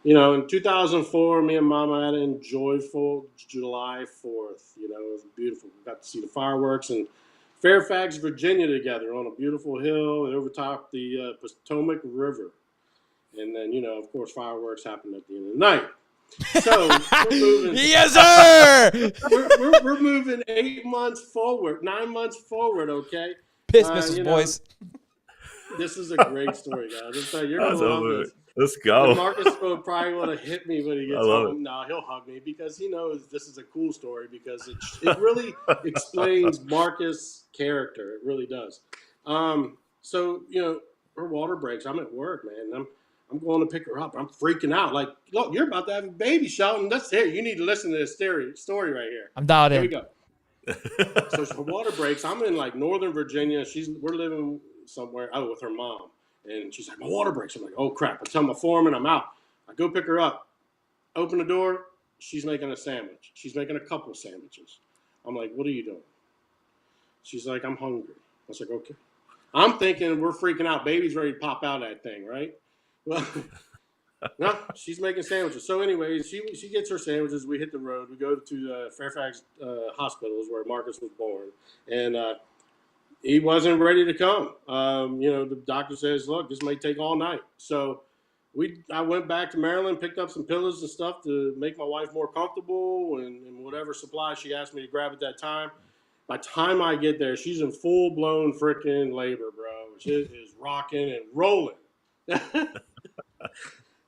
Speaker 4: in 2004, me and Mama had an enjoyable July 4th. It was beautiful. We got to see the fireworks in Fairfax, Virginia together on a beautiful hill and overtop the Potomac River. And then, of course, fireworks happened at the end of the night. So we're moving.
Speaker 2: Yes, sir.
Speaker 4: we're moving 9 months forward. Okay.
Speaker 2: Piss missiles, boys.
Speaker 4: This is a great story, guys. You're gonna love this.
Speaker 3: Let's go.
Speaker 4: Marcus will probably want to hit me when he gets home. No, he'll hug me because he knows this is a cool story because it really explains Marcus' character. It really does. So her water breaks. I'm at work, man. I'm going to pick her up. I'm freaking out. Like, look, you're about to have a baby, Shelton. That's here. You need to listen to this story right here.
Speaker 2: I'm dialed
Speaker 4: Here
Speaker 2: in.
Speaker 4: we go. So her water breaks. I'm in like Northern Virginia. We're living somewhere with her mom, and she's like, my water breaks. I'm like, oh crap! I tell my foreman I'm out. I go pick her up. Open the door. She's making a sandwich. She's making a couple sandwiches. I'm like, what are you doing? She's like, I'm hungry. I was like, okay. I'm thinking we're freaking out. Baby's ready to pop out of that thing, right? Well, no, she's making sandwiches. So anyways, she gets her sandwiches. We hit the road. We go to Fairfax Hospitals where Marcus was born. And he wasn't ready to come. The doctor says, look, this may take all night. So I went back to Maryland, picked up some pillows and stuff to make my wife more comfortable and whatever supplies she asked me to grab at that time. By the time I get there, she's in full-blown freaking labor, bro. She is rocking and rolling.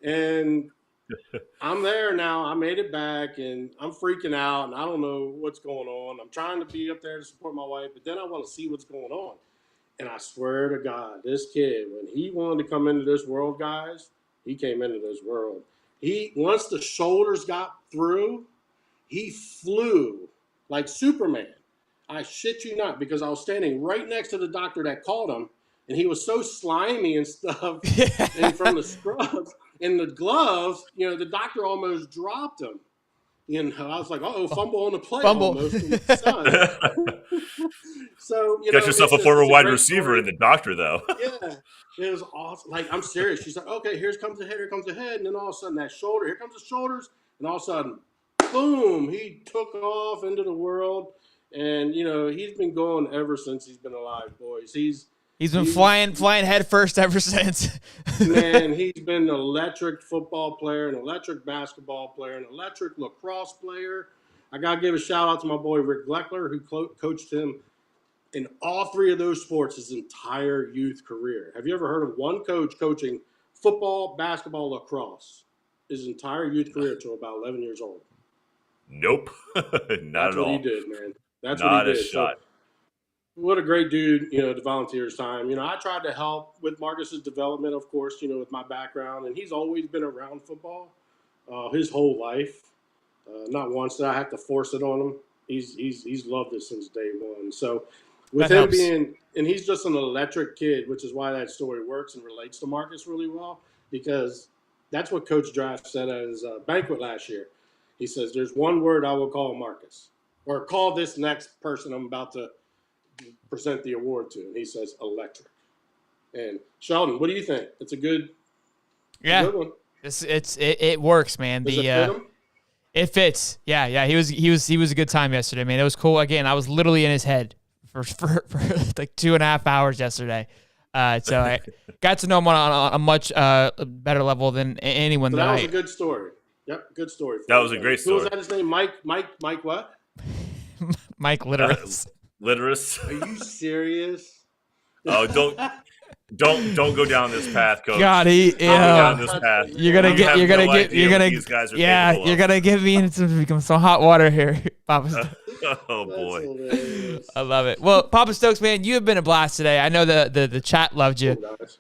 Speaker 4: And I'm there now. I made it back, and I'm freaking out, and I don't know what's going on. I'm trying to be up there to support my wife, but then I want to see what's going on. And I swear to God, this kid, when he wanted to come into this world, guys, he came into this world. Once the shoulders got through, he flew like Superman. I shit you not, because I was standing right next to the doctor that called him, and he was so slimy and stuff, and from the scrubs and the gloves, the doctor almost dropped him. I was like, fumble on the play almost from the son. So,
Speaker 3: got yourself a former wide receiver in the doctor, though.
Speaker 4: Yeah, it was awesome. Like, I'm serious. She's like, okay, here comes the head, and then all of a sudden that shoulder, here comes the shoulders, and all of a sudden, boom, he took off into the world. And, he's been going ever since he's been alive, boys. He's been
Speaker 2: flying head first ever since.
Speaker 4: Man, he's been an electric football player, an electric basketball player, an electric lacrosse player. I got to give a shout-out to my boy Rick Gleckler, who coached him in all three of those sports his entire youth career. Have you ever heard of one coach coaching football, basketball, lacrosse his entire youth career until about 11 years old?
Speaker 3: Nope. Not at all.
Speaker 4: That's what he did, man. That's
Speaker 3: Not
Speaker 4: what he did.
Speaker 3: a shot.
Speaker 4: So, what a great dude, to volunteer his time. I tried to help with Marcus's development, of course, with my background. And he's always been around football his whole life. Not once did I have to force it on him. He's loved it since day one. So with him being – and he's just an electric kid, which is why that story works and relates to Marcus really well, because that's what Coach Draft said at his banquet last year. He says, there's one word I will call Marcus, or call this next person I'm about to present the award to. And he says, electric. And Sheldon, what do you think? It's a good one.
Speaker 2: It works, man.
Speaker 4: Does it fit him?
Speaker 2: It fits. Yeah. He was a good time yesterday, man. It was cool. Again, I was literally in his head for like 2.5 hours yesterday. So I got to know him on a much better level than anyone.
Speaker 4: So that was a good story. Yep, good story.
Speaker 3: That was a great story.
Speaker 4: Who was that his name? Mike what?
Speaker 2: Mike Litteris.
Speaker 3: Litteris.
Speaker 4: Are you serious?
Speaker 3: Oh, don't go down this path, Coach.
Speaker 2: God,
Speaker 3: go down this path.
Speaker 2: You're gonna
Speaker 3: these guys are
Speaker 2: you're gonna get me into some hot water here, Papa.
Speaker 3: Oh boy,
Speaker 2: I love it. Well, Papa Stokes, man, you have been a blast today. I know the chat loved you.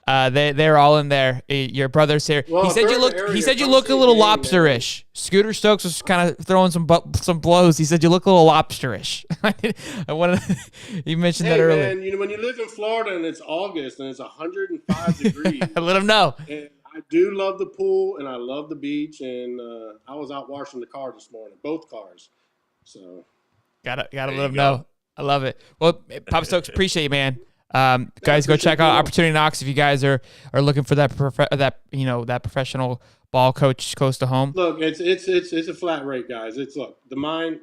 Speaker 2: They're all in there. Your brother's here.
Speaker 4: Well,
Speaker 2: he said you look a little lobsterish. Scooter Stokes was kind of throwing some blows. He said you look a little lobsterish. I wanted. You mentioned that earlier.
Speaker 4: Man, when you live in Florida and it's August and it's 105 degrees,
Speaker 2: let him know.
Speaker 4: And I do love the pool and I love the beach, and I was out washing the car this morning, both cars. So.
Speaker 2: Gotta let them know. I love it. Well, Papa Stokes, appreciate you, man. Guys, go check out Opportunity Knocks if you guys are looking for that professional ball coach close to home.
Speaker 4: Look, it's a flat rate, guys. It's the mind,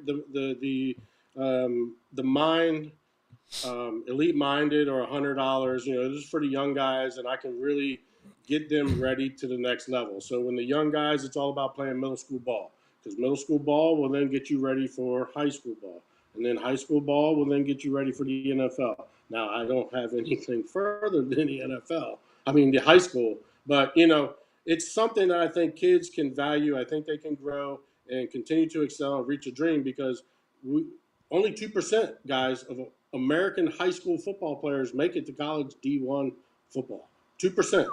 Speaker 4: elite minded, or $100. This is for the young guys, and I can really get them ready to the next level. So when the young guys, it's all about playing middle school ball, because middle school ball will then get you ready for high school ball. And then high school ball will then get you ready for the NFL. Now, I don't have anything further than the NFL. I mean, the high school. But, it's something that I think kids can value. I think they can grow and continue to excel and reach a dream, because only 2%, guys, of American high school football players make it to college D1 football. 2%.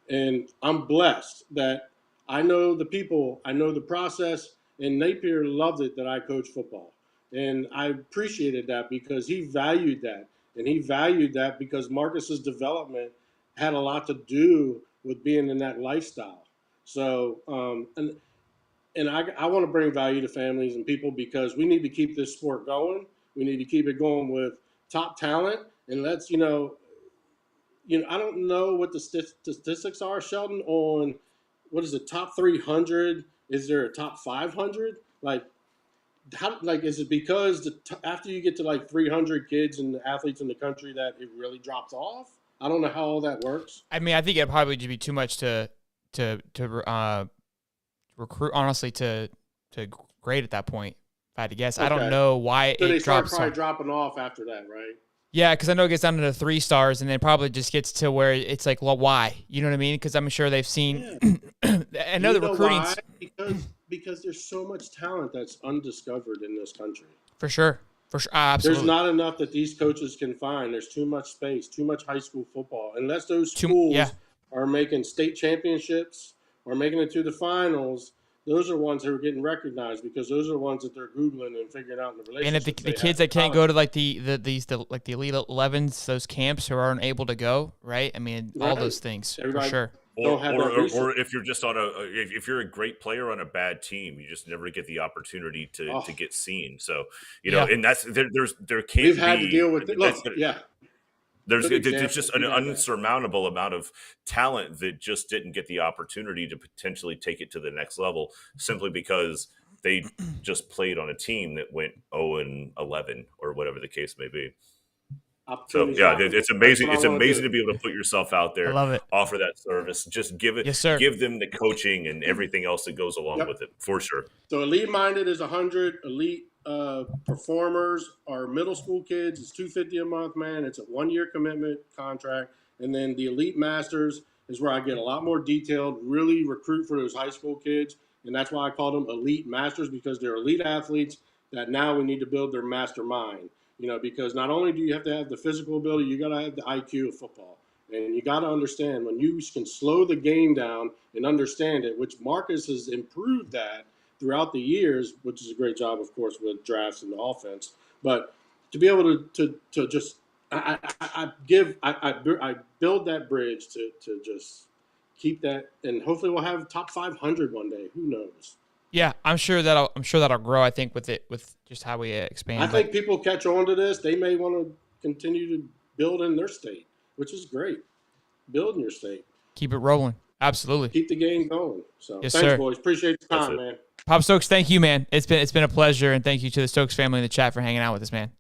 Speaker 4: And I'm blessed that I know the people, I know the process, and Napier loved it that I coach football. And I appreciated that because he valued that. And he valued that because Marcus's development had a lot to do with being in that lifestyle. So, and I want to bring value to families and people because we need to keep this sport going. We need to keep it going with top talent. And let's, I don't know what the statistics are, Sheldon, on what is the top 300? Is there a top 500? Like, is it because after you get to like 300 kids and athletes in the country that it really drops off? I don't know how all that works.
Speaker 2: I mean, I think it'd probably just be too much to recruit, honestly, to grade at that point, if I had to guess. Okay. I don't know why
Speaker 4: so
Speaker 2: it drops off.
Speaker 4: So they start probably dropping off after that, right?
Speaker 2: Yeah, because I know it gets down to the 3 stars, and then probably just gets to where it's like, well, why? You know what I mean? Because I'm sure they've seen another recruiting.
Speaker 4: Because there's so much talent that's undiscovered in this country.
Speaker 2: For sure. Absolutely.
Speaker 4: There's not enough that these coaches can find. There's too much space, too much high school football. Unless those schools are making state championships or making it to the finals, those are ones that are getting recognized because those are ones that they're Googling and figuring out in the relationship.
Speaker 2: And if the kids that can't go to like the Elite 11s, those camps who aren't able to go, right? I mean, all those things.
Speaker 4: Everybody,
Speaker 2: for sure.
Speaker 3: Or if you're just on if you're a great player on a bad team, you just never get the opportunity to get seen. So and that's there can't
Speaker 4: We've had to deal with it. Look,
Speaker 3: There's just an unsurmountable amount of talent that just didn't get the opportunity to potentially take it to the next level simply because they just played on a team that went 0-11 or whatever the case may be. So it's amazing. It's amazing to be able to put yourself out there,
Speaker 2: I love it.
Speaker 3: Offer that service, just give it, give them the coaching and everything else that goes along with it, for sure.
Speaker 4: So elite minded is 100. Elite performers are middle school kids. It's $250 a month, man. It's a 1-year commitment contract, and then the elite masters is where I get a lot more detailed, really recruit for those high school kids, and that's why I call them elite masters because they're elite athletes that now we need to build their mastermind. Because not only do you have to have the physical ability, you got to have the IQ of football. And you got to understand when you can slow the game down and understand it, which Marcus has improved that throughout the years, which is a great job, of course, with drafts and the offense. But to be able to just I build that bridge to just keep that, and hopefully we'll have top 500 one day. Who knows?
Speaker 2: Yeah, I'm sure that'll grow. I think with just how we expand.
Speaker 4: I think people catch on to this. They may want to continue to build in their state, which is great. Build in your state.
Speaker 2: Keep it rolling. Absolutely.
Speaker 4: Keep the game going. So
Speaker 2: yes,
Speaker 4: thanks,
Speaker 2: sir.
Speaker 4: boys. Appreciate the time, man.
Speaker 2: Pop Stokes, thank you, man. It's been a pleasure, and thank you to the Stokes family in the chat for hanging out with us, man.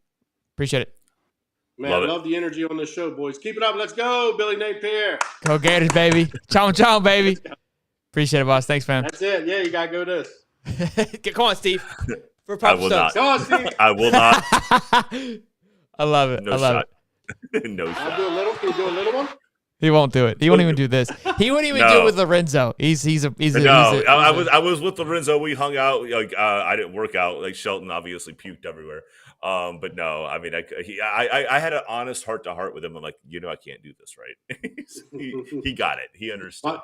Speaker 2: Appreciate it.
Speaker 4: Man, I love the energy on this show, boys. Keep it up. Let's go, Billy Napier.
Speaker 2: Go Gators, baby. Chow, baby. Appreciate it, boss. Thanks, man.
Speaker 4: That's it. Yeah, you got to go this.
Speaker 2: Come on, Steve. For Pop Stokes.
Speaker 4: Come on, Steve.
Speaker 3: I will not.
Speaker 2: I love it.
Speaker 3: No
Speaker 2: I love
Speaker 3: shot.
Speaker 2: it.
Speaker 3: No shot.
Speaker 4: I'll do a little. Can you do a little one?
Speaker 2: He won't do it. He won't even do this. He wouldn't even do it with Lorenzo. I
Speaker 3: was with Lorenzo. We hung out. I didn't work out. Like Shelton obviously puked everywhere. But no, I mean, I had an honest heart to heart with him. I'm like, I can't do this, right? he got it. He understood.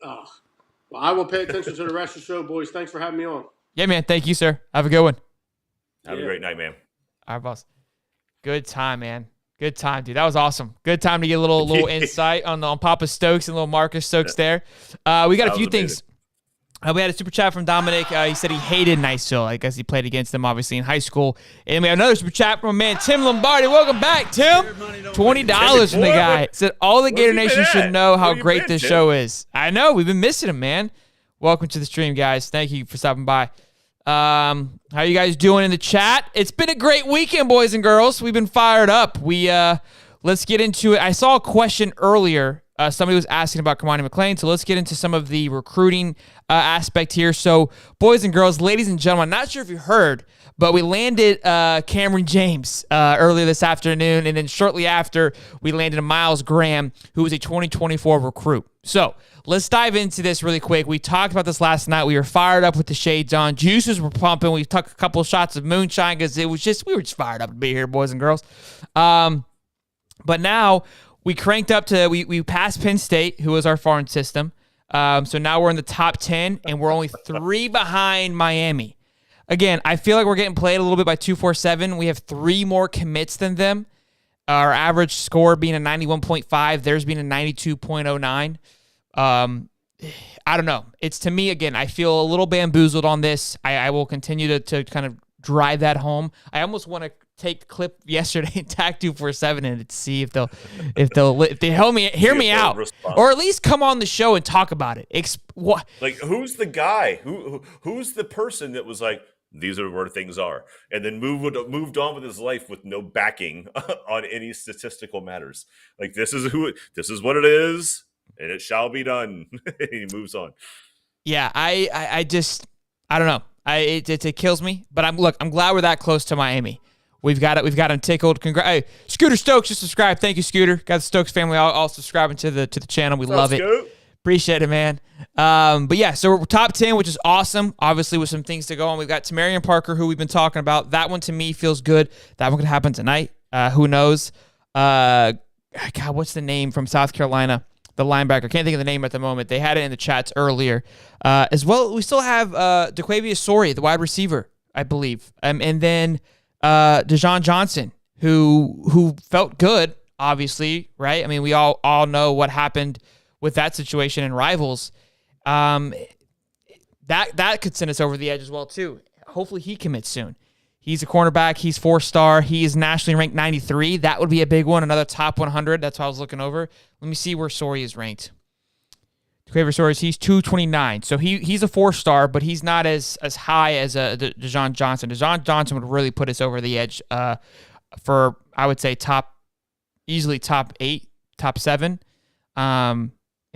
Speaker 4: Well, I will pay attention to the rest of the show, boys. Thanks for having me on.
Speaker 2: Yeah, man. Thank you, sir. Have a good one.
Speaker 3: Have a great night, man.
Speaker 2: All right, boss. Good time, man. Good time, dude. That was awesome. Good time to get a little insight on Papa Stokes and little Marcus Stokes there. We got a few things. We had a super chat from Dominic. He said he hated Niceville. I guess he played against them, obviously, in high school. And we have another super chat from my man, Tim Lombardi. Welcome back, Tim. $20 from the guy. Said all the Gator Nation should know how great this show is. I know. We've been missing him, man. Welcome to the stream, guys. Thank you for stopping by. How you guys doing in the chat? It's been a great weekend, boys and girls. We've been fired up. Let's get into it. I saw a question earlier. Somebody was asking about Kamran McLean, so let's get into some of the recruiting aspect here. So, boys and girls, ladies and gentlemen, I'm not sure if you heard, but we landed Kamran James earlier this afternoon, and then shortly after, we landed Myles Grahm, who is a 2024 recruit. So, let's dive into this really quick. We talked about this last night. We were fired up with the shades on. Juices were pumping. We took a couple of shots of moonshine because we were just fired up to be here, boys and girls. But now we cranked up to we passed Penn State, who was our foreign system. So now we're in the top 10, and we're only 3 behind Miami. Again, I feel like we're getting played a little bit by 247. We have 3 more commits than them. Our average score being a 91.5, theirs being a 92.09. I don't know. It's, to me, again, I feel a little bamboozled on this. I will continue to kind of drive that home. I almost want to take the clip yesterday and tag 247 and see if they'll hear me out, respond. Or at least come on the show and talk about it. What?
Speaker 3: Like, who's the guy? Who's the person that was like, these are where things are, and then moved on with his life with no backing on any statistical matters? Like, this is what it is, and it shall be done. And he moves on.
Speaker 2: Yeah, I don't know. It kills me, but I'm glad we're that close to Miami. We've got him tickled. Hey, Scooter Stokes just subscribed. Thank you, Scooter. Got the Stokes family all subscribing to the channel. We love it. Appreciate it, man. But yeah, so we're top 10, which is awesome. Obviously, with some things to go on. We've got Tamarian Parker, who we've been talking about. That one to me feels good. That one could happen tonight. Who knows? God, what's the name from South Carolina? The linebacker. Can't think of the name at the moment. They had it in the chats earlier. As well, we still have DeQuavius Sori, the wide receiver, I believe. And then Dejon Johnson, who felt good, obviously, right? I mean, we all know what happened with that situation in Rivals. That could send us over the edge as well, too. Hopefully he commits soon. He's a cornerback. He's 4-star. He is nationally ranked 93. That would be a big one. Another top 100. That's what I was looking over. Let me see where Sori is ranked. DeQuavius Sori, he's 229. So he's a 4-star, but he's not as high as Dejon Johnson. Dejon Johnson would really put us over the edge for, I would say, easily top 8, top 7. And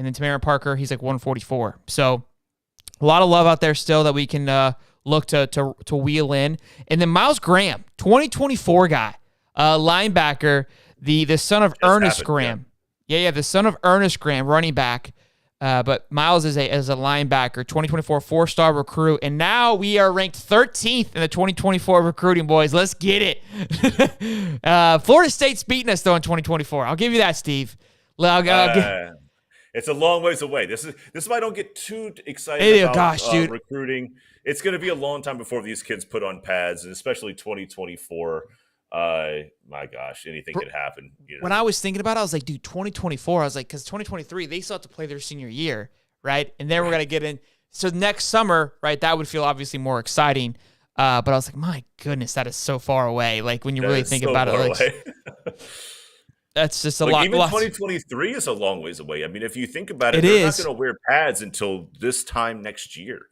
Speaker 2: then Tamarian Parker, he's like 144. So a lot of love out there still that we can look to wheel in. And then Myles Grahm, 2024 guy, linebacker, the son of Ernest Grahm. Yeah, the son of Ernest Grahm, running back. But Myles is a linebacker, 2024 4-star recruit, and now we are ranked 13th in the 2024 recruiting, boys. Let's get it. Florida State's beating us, though, in 2024. I'll give you that, Steve.
Speaker 3: It's a long ways away. This is why I don't get too excited about recruiting. It's going to be a long time before these kids put on pads, and especially 2024. My gosh, anything could happen.
Speaker 2: When I was thinking about it, I was like, dude, 2024. I was like, because 2023, they still have to play their senior year, right? And then we're going to get in. So next summer, right, that would feel obviously more exciting. But I was like, my goodness, that is so far away. Like, when you really think about it, like, that's just a lot.
Speaker 3: Even 2023 is a long ways away. I mean, if you think about it, they're not going to wear pads until this time next year.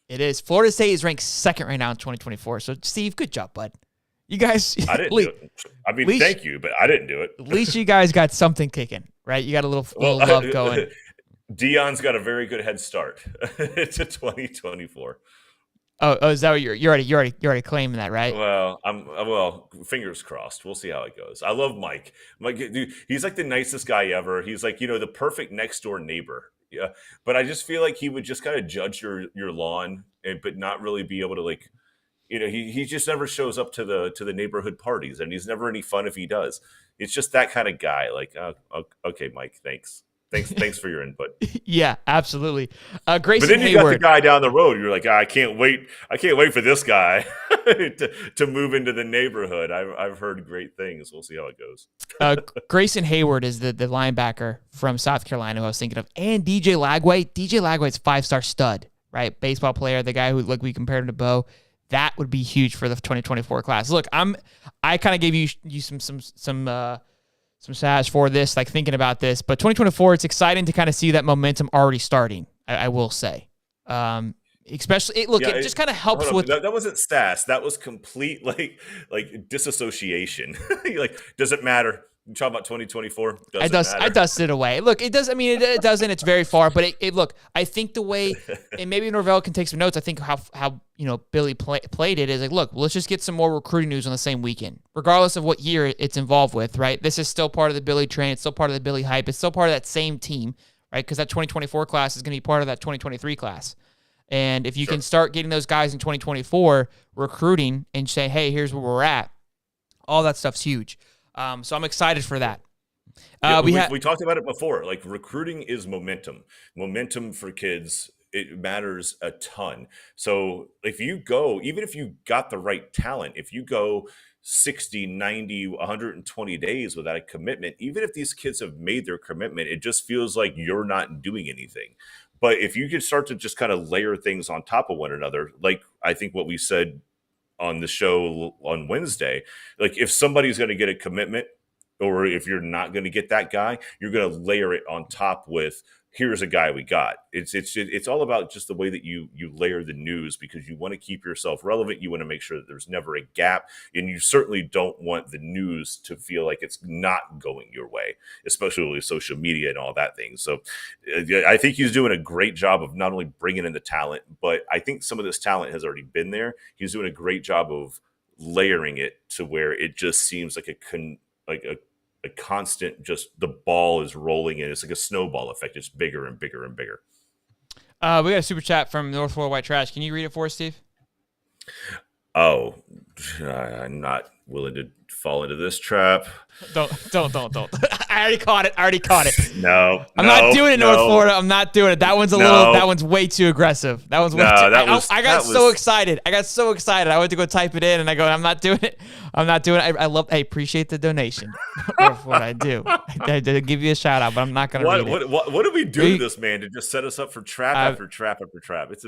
Speaker 2: It is. Florida State is ranked 2nd right now in 2024. So, Steve, good job, bud. You guys,
Speaker 3: I didn't do it. I mean, thank you, but I didn't do it.
Speaker 2: At least you guys got something kicking, right? You got a little love going.
Speaker 3: Dion's got a very good head start to 2024
Speaker 2: Oh, is that what you're already claiming that, right?
Speaker 3: Well, fingers crossed. We'll see how it goes. I love Mike. Mike, dude, he's like the nicest guy ever. He's like, the perfect next door neighbor. Yeah, but I just feel like he would just kind of judge your lawn, but not really be able to, like, he just never shows up to the neighborhood parties, and he's never any fun if he does. It's just that kind of guy. Like, okay, Mike, thanks for your input.
Speaker 2: Yeah, absolutely. Grayson
Speaker 3: but then you
Speaker 2: Hayward.
Speaker 3: got the guy down the road. You're like, I can't wait for this guy to move into the neighborhood. I've heard great things. We'll see how it goes.
Speaker 2: Grayson Hayward is the linebacker from South Carolina who I was thinking of, and DJ Lagway. DJ Lagway's 5-star stud, right? Baseball player, the guy who, like, we compared him to Bo. That would be huge for the 2024 class. Look, I kind of gave you some sash for this, like, thinking about this, but 2024, it's exciting to kind of see that momentum already starting. I will say, especially it just kind of helps with
Speaker 3: that wasn't sass. That was complete like disassociation. Like, does it matter? You talk about 2024. I
Speaker 2: dusted it away. Look, it does. I mean, it doesn't. It's very far, but it look. I think the way, and maybe Norvell can take some notes. I think how Billy played it is like, look, let's just get some more recruiting news on the same weekend, regardless of what year it's involved with. Right? This is still part of the Billy train. It's still part of the Billy hype. It's still part of that same team, right? Because that 2024 class is going to be part of that 2023 class. And if you can start getting those guys in 2024 recruiting and say, hey, here's where we're at, all that stuff's huge. So I'm excited for that.
Speaker 3: Yeah,
Speaker 2: We
Speaker 3: we talked about it before. Like recruiting is momentum. Momentum for kids, it matters a ton. So if you go, even if you got the right talent, if you go 60, 90, 120 days without a commitment, even if these kids have made their commitment, it just feels like you're not doing anything. But if you can start to just kind of layer things on top of one another, like I think what we said on the show on Wednesday, like if somebody's going to get a commitment, or if you're not going to get that guy, you're going to layer it on top with, here's a guy we got. It's all about just the way that you layer the news, because you want to keep yourself relevant. You want to make sure that there's never a gap, and you certainly don't want the news to feel like it's not going your way, especially with social media and all that thing. So I think he's doing a great job of not only bringing in the talent, but I think some of this talent has already been there. He's doing a great job of layering it to where it just seems like a constant, just the ball is rolling in. It's like a snowball effect. It's bigger and bigger and bigger.
Speaker 2: We got a super chat from North Florida White Trash. Can you read it for us, Steve?
Speaker 3: Oh, I'm not willing to fall into this trap.
Speaker 2: Don't. I already caught it.
Speaker 3: No,
Speaker 2: I'm not doing it, North Florida. I'm not doing it. That one's that one's way too aggressive. That one's way too. I got so excited. I went to go type it in, and I go, I'm not doing it. I appreciate the donation. North Florida, I do. I did give you a shout out, but I'm not going to read it.
Speaker 3: What do we do to this man to just set us up for trap after trap after trap? Kids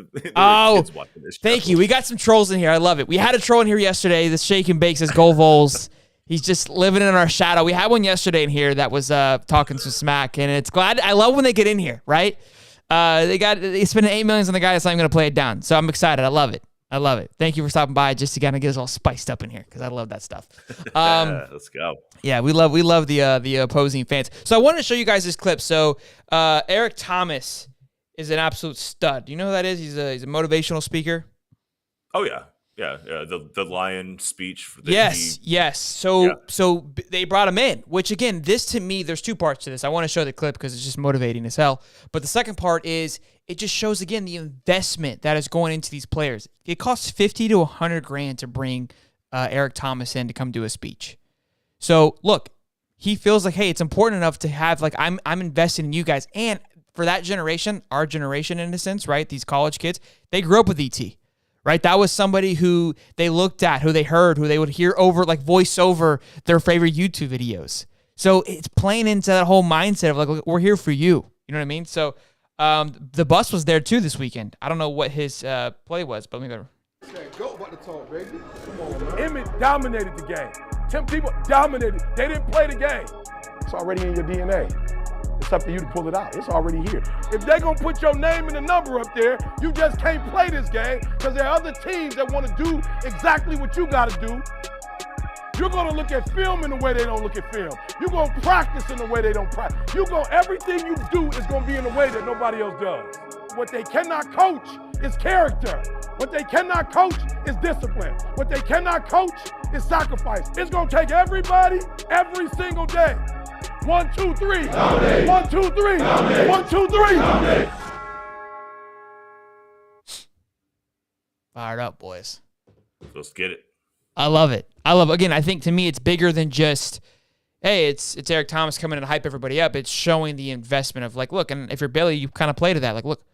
Speaker 3: watching this show.
Speaker 2: Thank you. We got some trolls in here. I love it. We had a troll in here yesterday. This Shake and Bake says, "Go Vols." He's just living in our shadow. We had one yesterday in here that was talking some smack, and it's glad. I love when they get in here, right? They spent $8 million on the guy that's not even going to play it down. So I'm excited. I love it. Thank you for stopping by just to kind of get us all spiced up in here, because I love that stuff.
Speaker 3: Let's go.
Speaker 2: Yeah, we love the opposing fans. So I wanted to show you guys this clip. So Eric Thomas is an absolute stud. Do you know who that is? He's a motivational speaker.
Speaker 3: Oh yeah. Yeah, the lion speech.
Speaker 2: Yes. So they brought him in, which again, this to me, there's two parts to this. I want to show the clip because it's just motivating as hell. But the second part is it just shows again the investment that is going into these players. It costs $50 to $100,000 to bring Eric Thomas in to come do a speech. So look, he feels like, hey, it's important enough to have I'm invested in you guys, and for that generation, our generation in a sense, right? These college kids, they grew up with ET. Right, that was somebody who they looked at, who they heard, who they would hear over, voice over their favorite YouTube videos. So it's playing into that whole mindset of look, we're here for you. You know what I mean? So the bus was there too this weekend. I don't know what his play was, but let me go.
Speaker 5: Go about the talk, baby. Come on, man. Emmett dominated the game. 10 people dominated. They didn't play the game. It's already in your DNA. It's up to you to pull it out. It's already here. If they're going to put your name and the number up there, you just can't play this game because there are other teams that want to do exactly what you got to do. You're going to look at film in the way they don't look at film. You're going to practice in the way they don't practice. Everything you do is going to be in a way that nobody else does. What they cannot coach is character. What they cannot coach is discipline. What they cannot coach is sacrifice. It's going to take everybody every single day. 1, 2, 3. 1, 2, 3. 1, 2, 3.
Speaker 2: Fired up, boys.
Speaker 3: Let's get it.
Speaker 2: I love it. Again, I think to me it's bigger than just, hey, it's Eric Thomas coming in and hype everybody up. It's showing the investment of look, and if you're Billy, you kind of play to that. Look,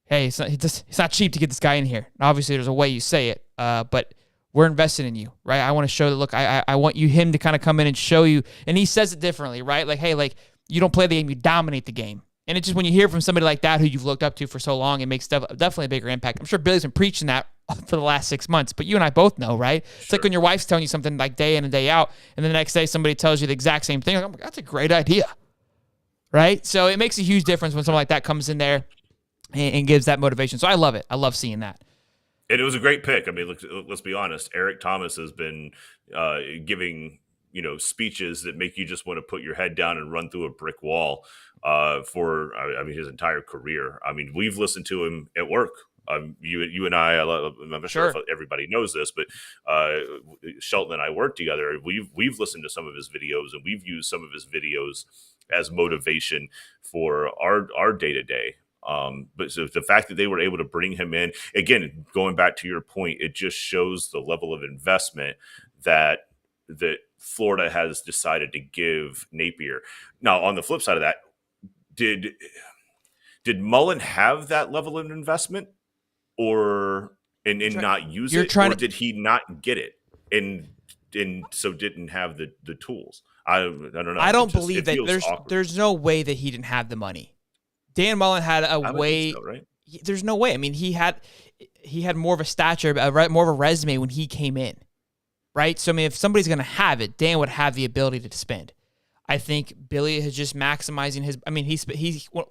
Speaker 2: hey, it's not cheap to get this guy in here. And obviously, there's a way you say it, but we're invested in you, right? I want to show that, look, I want him to kind of come in and show you. And he says it differently, right? Hey, you don't play the game, you dominate the game. And it's just when you hear from somebody like that who you've looked up to for so long, it makes definitely a bigger impact. I'm sure Billy's been preaching that for the last 6 months, but you and I both know, right? Sure. It's like when your wife's telling you something day in and day out, and then the next day somebody tells you the exact same thing. Like, that's a great idea, right? So it makes a huge difference when someone like that comes in there and gives that motivation. So I love it. I love seeing that.
Speaker 3: And it was a great pick. I mean, let's be honest. Eric Thomas has been giving speeches that make you just want to put your head down and run through a brick wall for his entire career. I mean, we've listened to him at work. You and I'm not sure if everybody knows this, but Shelton and I work together. We've listened to some of his videos, and we've used some of his videos as motivation for our day to day. But so the fact that they were able to bring him in, again, going back to your point, it just shows the level of investment that Florida has decided to give Napier. Now, on the flip side of that, did Mullen have that level of investment, or and not use it, or did he not get it and so didn't have the tools? I don't know.
Speaker 2: I don't believe that there's no way that he didn't have the money. Dan Mullen had a way.
Speaker 3: So, right?
Speaker 2: There's no way. I mean, he had more of a stature, more of a resume when he came in, right? So I mean, if somebody's going to have it, Dan would have the ability to spend. I think Billy is just maximizing his. I mean,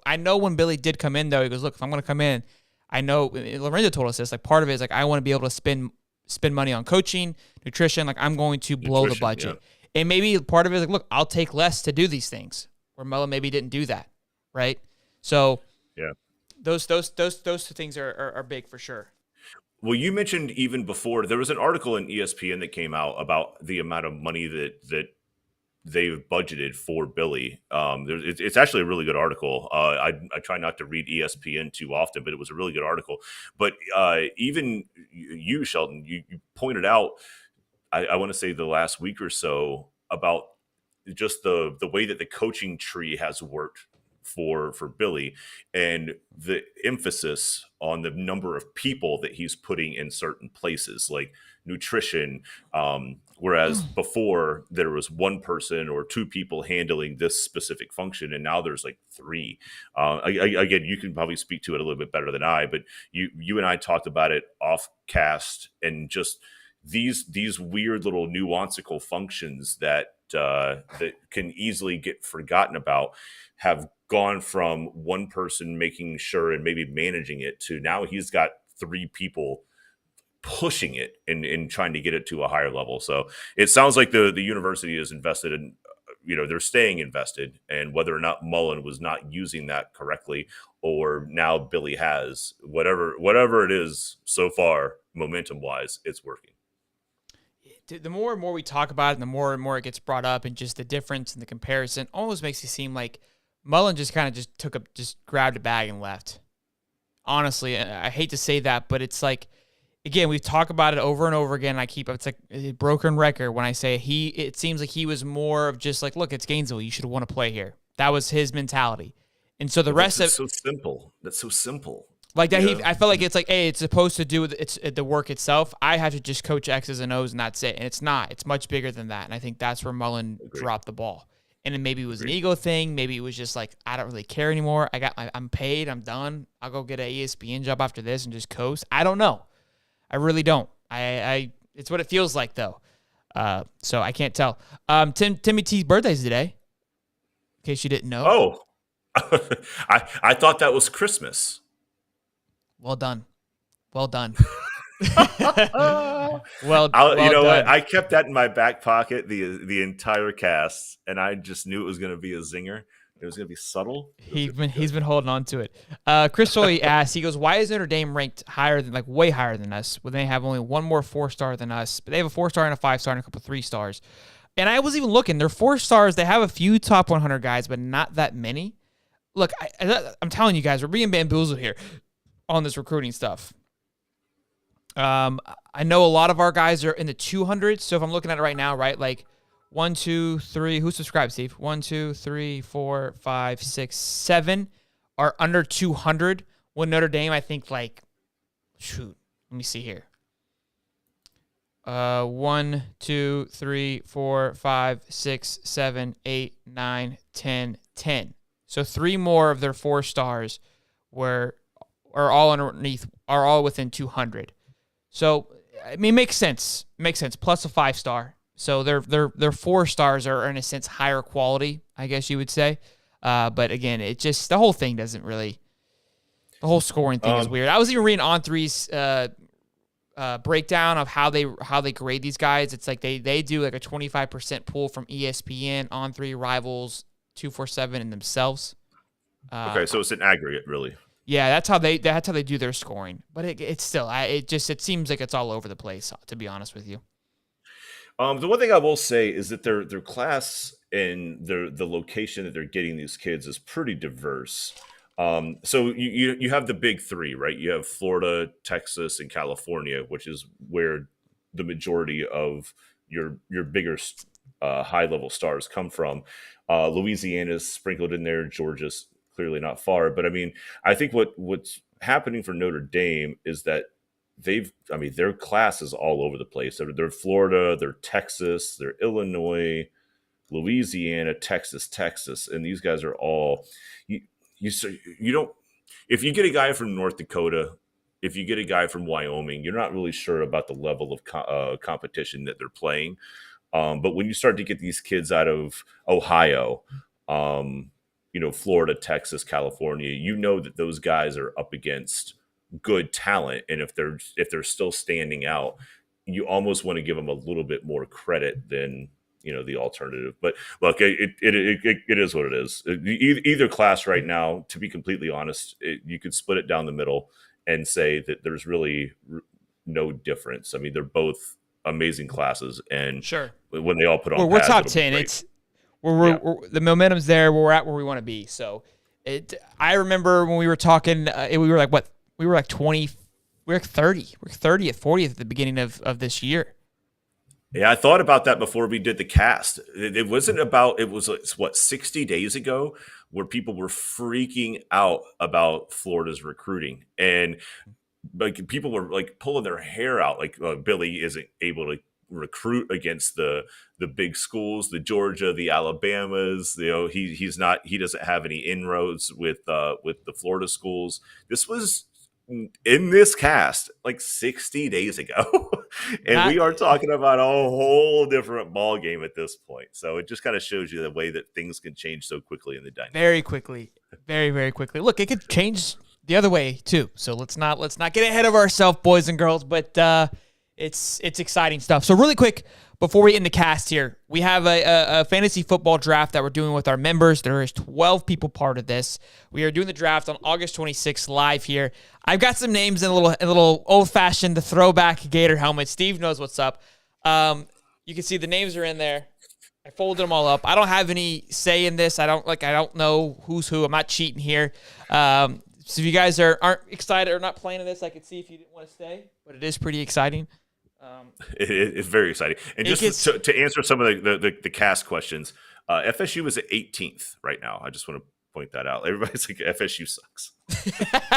Speaker 2: I know when Billy did come in though, he goes, look, if I'm going to come in, I know Lorenzo told us this. Like part of it is like I want to be able to spend money on coaching, nutrition. Like I'm going to blow the budget, and maybe part of it is like, look, I'll take less to do these things. Where Mullen maybe didn't do that, right? So
Speaker 3: yeah,
Speaker 2: those two things are big for sure.
Speaker 3: Well, you mentioned even before there was an article in ESPN that came out about the amount of money that they've budgeted for Billy. It's actually a really good article. I try not to read ESPN too often, but it was a really good article. But even you, Sheldon, you pointed out, I want to say the last week or so, about just the way that the coaching tree has worked for Billy, and the emphasis on the number of people that he's putting in certain places, like nutrition. Whereas before there was one person or two people handling this specific function, and now there's like three. Again, you can probably speak to it a little bit better than I, but you and I talked about it off cast, and just these weird little nuanceical functions that can easily get forgotten about have gone from one person making sure and maybe managing it to now he's got three people pushing it and trying to get it to a higher level. So it sounds like the university is invested in, they're staying invested, and whether or not Mullen was not using that correctly, or now Billy has, whatever it is so far, momentum wise, it's working.
Speaker 2: The more and more we talk about it, and the more and more it gets brought up, and just the difference and the comparison almost makes it seem like Mullen just kind of just grabbed a bag and left. Honestly, I hate to say that, but it's like, again, we've talked about it over and over again. It's like a broken record when I say it seems like he was more of just like, look, it's Gainesville, you should want to play here. That was his mentality. And so the rest of
Speaker 3: so simple. That's so simple.
Speaker 2: Like that, I felt like it's like, hey, it's supposed to do with the work itself. I have to just coach X's and O's and that's it. And it's not. It's much bigger than that. And I think that's where Mullen dropped the ball. And then maybe it was an ego thing. Maybe it was just like, I don't really care anymore. I'm paid. I'm done. I'll go get an ESPN job after this and just coast. I don't know. I really don't. It's what it feels like though. So I can't tell. Timmy T's birthday's today. In case you didn't know.
Speaker 3: Oh, I thought that was Christmas.
Speaker 2: Well done. Well done.
Speaker 3: What? I kept that in my back pocket the entire cast, and I just knew it was going to be a zinger. It was going to be subtle.
Speaker 2: He's been holding on to it. Chris Tolley asks, he goes, why is Notre Dame ranked way higher than us when they have only one more 4-star than us? But they have a 4-star and a 5-star and a couple 3-stars. And I was even looking. They're 4-stars. They have a few top 100 guys, but not that many. Look, I'm telling you guys, we're being bamboozled here on this recruiting stuff. I know a lot of our guys are in the 200s. So if I'm looking at it right now, right, like 1, 2, 3, who subscribed, Steve? 1, 2, 3, 4, 5, 6, 7 are under 200. When Notre Dame, I think let me see here. 1, 2, 3, 4, 5, 6, 7, 8, 9, 10, 10. So 3 more of their 4-stars are all within 200. So I mean, makes sense. Plus a 5-star. So their 4-stars are in a sense higher quality, I guess you would say. But again, it just, the whole thing doesn't really. The whole scoring thing is weird. I was even reading On3's breakdown of how they grade these guys. It's like they do like a 25% pull from ESPN, On3, Rivals, 247, and themselves.
Speaker 3: Okay, so it's an aggregate, really.
Speaker 2: Yeah, that's how they do their scoring. But it's still, it seems like it's all over the place, to be honest with you.
Speaker 3: The one thing I will say is that their class and the location that they're getting these kids is pretty diverse. So you have the big 3, right? You have Florida, Texas, and California, which is where the majority of your bigger high-level stars come from. Louisiana's sprinkled in there. Georgia's clearly not far. But, I mean, I think what's happening for Notre Dame is that their class is all over the place. They're Florida, they're Texas, they're Illinois, Louisiana, Texas, and these guys are all you don't. If you get a guy from North Dakota, if you get a guy from Wyoming, you're not really sure about the level of competition that they're playing. But when you start to get these kids out of Ohio, Florida, Texas, California, you know that those guys are up against good talent, and if they're still standing out, you almost want to give them a little bit more credit than the alternative. But look, it is what it is. Either class right now, to be completely honest, you could split it down the middle and say that there's really no difference. I mean, they're both amazing classes, and
Speaker 2: sure,
Speaker 3: when they all put on,
Speaker 2: we're
Speaker 3: pads,
Speaker 2: top 10. It's we're the momentum's there. We're at where we want to be. So I remember when we were talking, we were like what? We were like 20. We were like 30. We were 30th, 40th at the beginning of this year.
Speaker 3: Yeah, I thought about that before we did the cast. It wasn't about, it was 60 days ago where people were freaking out about Florida's recruiting. And like people were like pulling their hair out. Like Billy isn't able to recruit against the big schools, the Georgia, the Alabamas. He doesn't have any inroads with the Florida schools. This was in this cast like 60 days ago. And we are talking about a whole different ball game at this point. So it just kind of shows you the way that things can change so quickly in the dynamic.
Speaker 2: Very quickly. Very, very quickly. Look, it could change the other way too. So let's not get ahead of ourselves, boys and girls, but it's exciting stuff. So really quick, before we end the cast here, we have a fantasy football draft that we're doing with our members. There is 12 people part of this. We are doing the draft on August 26th live here. I've got some names in a little old-fashioned, the throwback Gator helmet. Steve knows what's up. You can see the names are in there. I folded them all up. I don't have any say in this. I don't know who's who. I'm not cheating here. So if you guys aren't excited or not playing in this, I could see if you didn't want to stay, but it is pretty exciting.
Speaker 3: It's very exciting. And just to answer some of the cast questions, FSU is at 18th right now. I just want to point that out. Everybody's like, FSU sucks.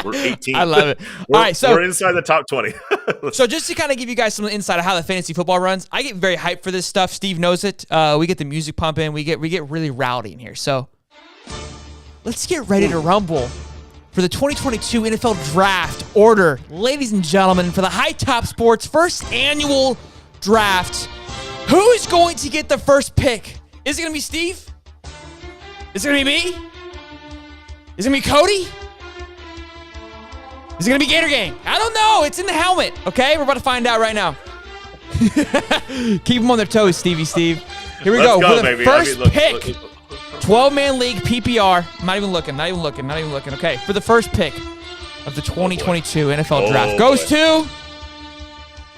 Speaker 3: We're 18th.
Speaker 2: I love it. All right, so
Speaker 3: we're inside the top 20.
Speaker 2: So just to kind of give you guys some insight of how the fantasy football runs, I get very hyped for this stuff. Steve knows it. We get the music pumping. We get really rowdy in here. So let's get ready to rumble for the 2022 NFL Draft order. Ladies and gentlemen, for the High Top Sports first annual draft, who is going to get the first pick? Is it going to be Steve? Is it going to be me? Is it going to be Cody? Is it going to be Gator Gang? I don't know. It's in the helmet, okay? We're about to find out right now. Keep them on their toes, Steve. Here we go. For the
Speaker 3: baby.
Speaker 2: first pick. 12-man league PPR. I'm not even looking. Okay, for the first pick of the 2022 NFL Draft goes to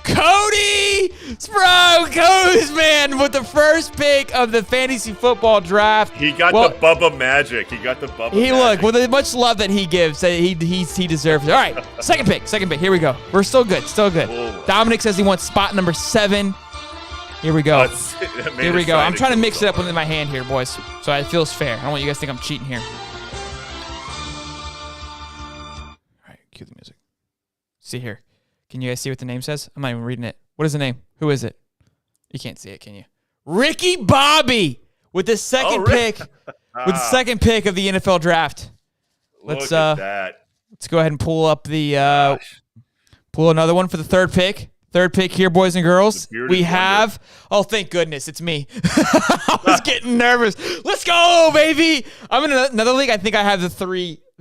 Speaker 2: Cody Cozeman with the first pick of the fantasy football draft.
Speaker 3: He got the Bubba magic.
Speaker 2: Look, with the much love that he gives, he deserves it. All right, second pick. Here we go. We're still good.
Speaker 3: Whoa.
Speaker 2: Dominic says he wants spot number 7. Here we go. I'm trying to mix it up with my hand here, boys, so it feels fair. I don't want you guys to think I'm cheating here. All right, cue the music. See here. Can you guys see what the name says? I'm not even reading it. What is the name? Who is it? You can't see it, can you? Ricky Bobby with the second pick. With the second pick of the NFL Draft. Look at that. Let's go ahead and pull up the pull another one for the third pick. Third pick here, boys and girls. We have, thank goodness, it's me. I was getting nervous. Let's go, baby. I'm in another league. I think I have the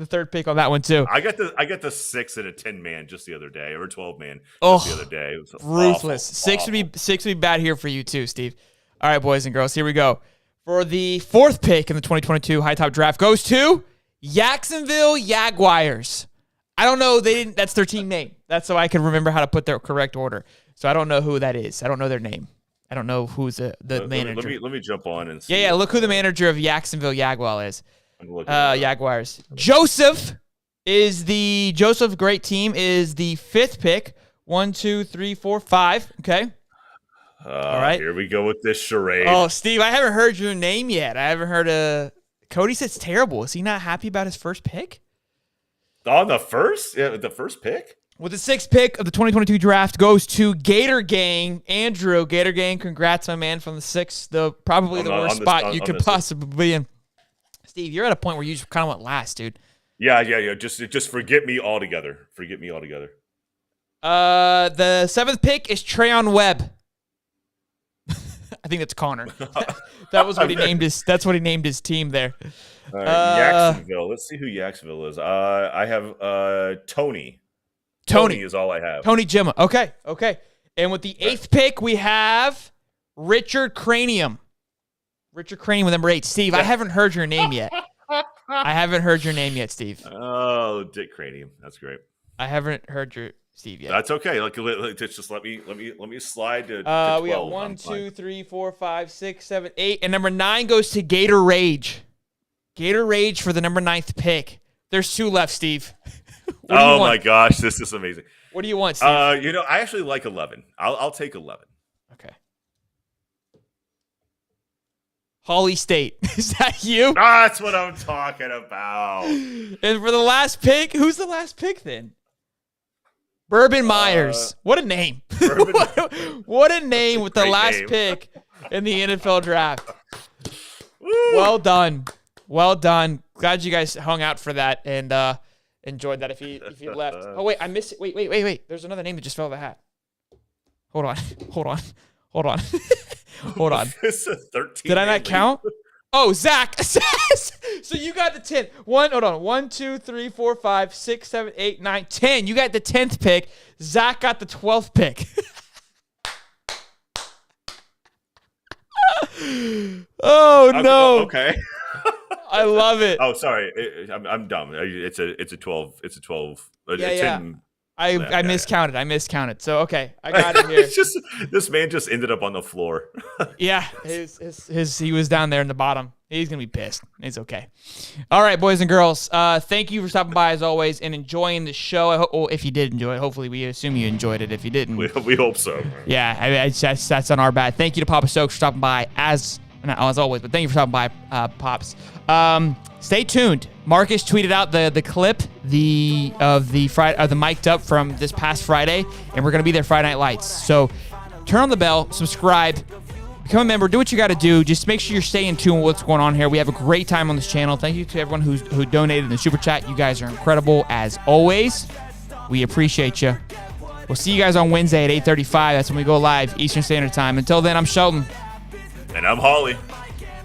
Speaker 2: third pick on that one too.
Speaker 3: I got the 6 and a 10-man just the other day, or 12-man the other day. It was
Speaker 2: ruthless.
Speaker 3: Awful.
Speaker 2: Six would be bad here for you too, Steve. All right, boys and girls, here we go. For the fourth pick in the 2022 High Top Draft goes to Jacksonville Jaguars. I don't know. That's their team name. That's so I can remember how to put their correct order. So I don't know who that is. I don't know their name. I don't know who's the manager.
Speaker 3: Let me jump on and see.
Speaker 2: Yeah. Look who the manager of Jacksonville Jaguars is. Jaguars. Joseph, great team, is the fifth pick. 1, 2, 3, 4, 5. Okay. All right.
Speaker 3: Here we go with this charade.
Speaker 2: Oh, Steve, I haven't heard your name yet. I haven't heard Cody says terrible. Is he not happy about his first pick?
Speaker 3: On the first? Yeah, the first pick?
Speaker 2: With the 6th pick of the 2022 draft goes to Gator Gang. Andrew, Gator Gang, congrats, my man, from the 6th. Probably the worst spot you could possibly be in. Steve, you're at a point where you just kind of went last, dude.
Speaker 3: Yeah. Just forget me altogether. Forget me altogether.
Speaker 2: The 7th pick is Treyon Webb. I think that's Connor. That was what he named his. That's what he named his team there.
Speaker 3: Jacksonville. Let's see who Jacksonville is. I have Tony. Tony is all I have.
Speaker 2: Tony Gemma. Okay. And with the 8th pick, we have Richard Cranium. Richard Cranium with number 8. Steve, I haven't heard your name yet. Steve.
Speaker 3: Oh, Dick Cranium. That's great.
Speaker 2: I haven't heard your Steve yet.
Speaker 3: That's okay. Just let me slide to 12.
Speaker 2: We got 1, 2, 3, 4, 5, 6, 7, 8, and number 9 goes to Gator Rage. Gator Rage for the number 9th pick. There's 2 left, Steve.
Speaker 3: Oh my gosh, this is amazing.
Speaker 2: What do you want, Steve?
Speaker 3: I actually like 11. I'll take 11.
Speaker 2: Okay. Holly State. Is that you?
Speaker 3: That's what I'm talking about.
Speaker 2: And for the last pick, who's the last pick then? Bourbon Myers. What a name. What a name with the last pick in the NFL draft.
Speaker 3: Woo.
Speaker 2: Well done. Glad you guys hung out for that and enjoyed that if you left. Oh, wait, I missed it. Wait. There's another name that just fell out of the hat. Hold on.
Speaker 3: This is 13.
Speaker 2: Did I not count? Oh, Zach. So you got the 10. Hold on. 1, 2, 3, 4, 5, 6, 7, 8, 9, 10. You got the 10th pick. Zach got the 12th pick. Oh, no.
Speaker 3: Okay.
Speaker 2: I love it.
Speaker 3: Oh, sorry. I'm dumb. It's a 12. It's a 12.
Speaker 2: Yeah. I miscounted. So, okay. I got it here.
Speaker 3: It's just this man just ended up on the floor.
Speaker 2: Yeah. He was down there in the bottom. He's going to be pissed. It's okay. All right, boys and girls. Thank you for stopping by as always and enjoying the show. If you did enjoy it, hopefully we assume you enjoyed it. If you didn't.
Speaker 3: We hope so.
Speaker 2: Yeah. That's on our bad. Thank you to Papa Stokes for stopping by as always, but thank you for stopping by, Pops. Stay tuned. Marcus tweeted out the clip of the mic'd up from this past Friday, and we're gonna be there Friday Night Lights. So turn on the bell, subscribe, become a member, do what you got to do. Just make sure you're staying tuned with what's going on here. We have a great time on this channel. Thank you to everyone who donated in the super chat. You guys are incredible as always. We appreciate you. We'll see you guys on Wednesday at 8:35. That's when we go live Eastern Standard Time. Until then, I'm Sheldon.
Speaker 3: And I'm Holly.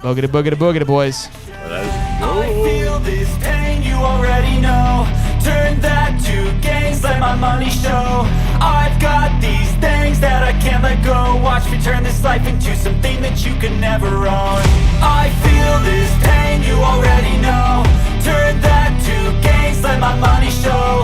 Speaker 2: Boogity, boys.
Speaker 1: I feel this pain, you already know. Turn that to gains, let my money show. I've got these things that I can't let go. Watch me turn this life into something that you could never own. I feel this pain, you already know. Turn that to gains, let my money show.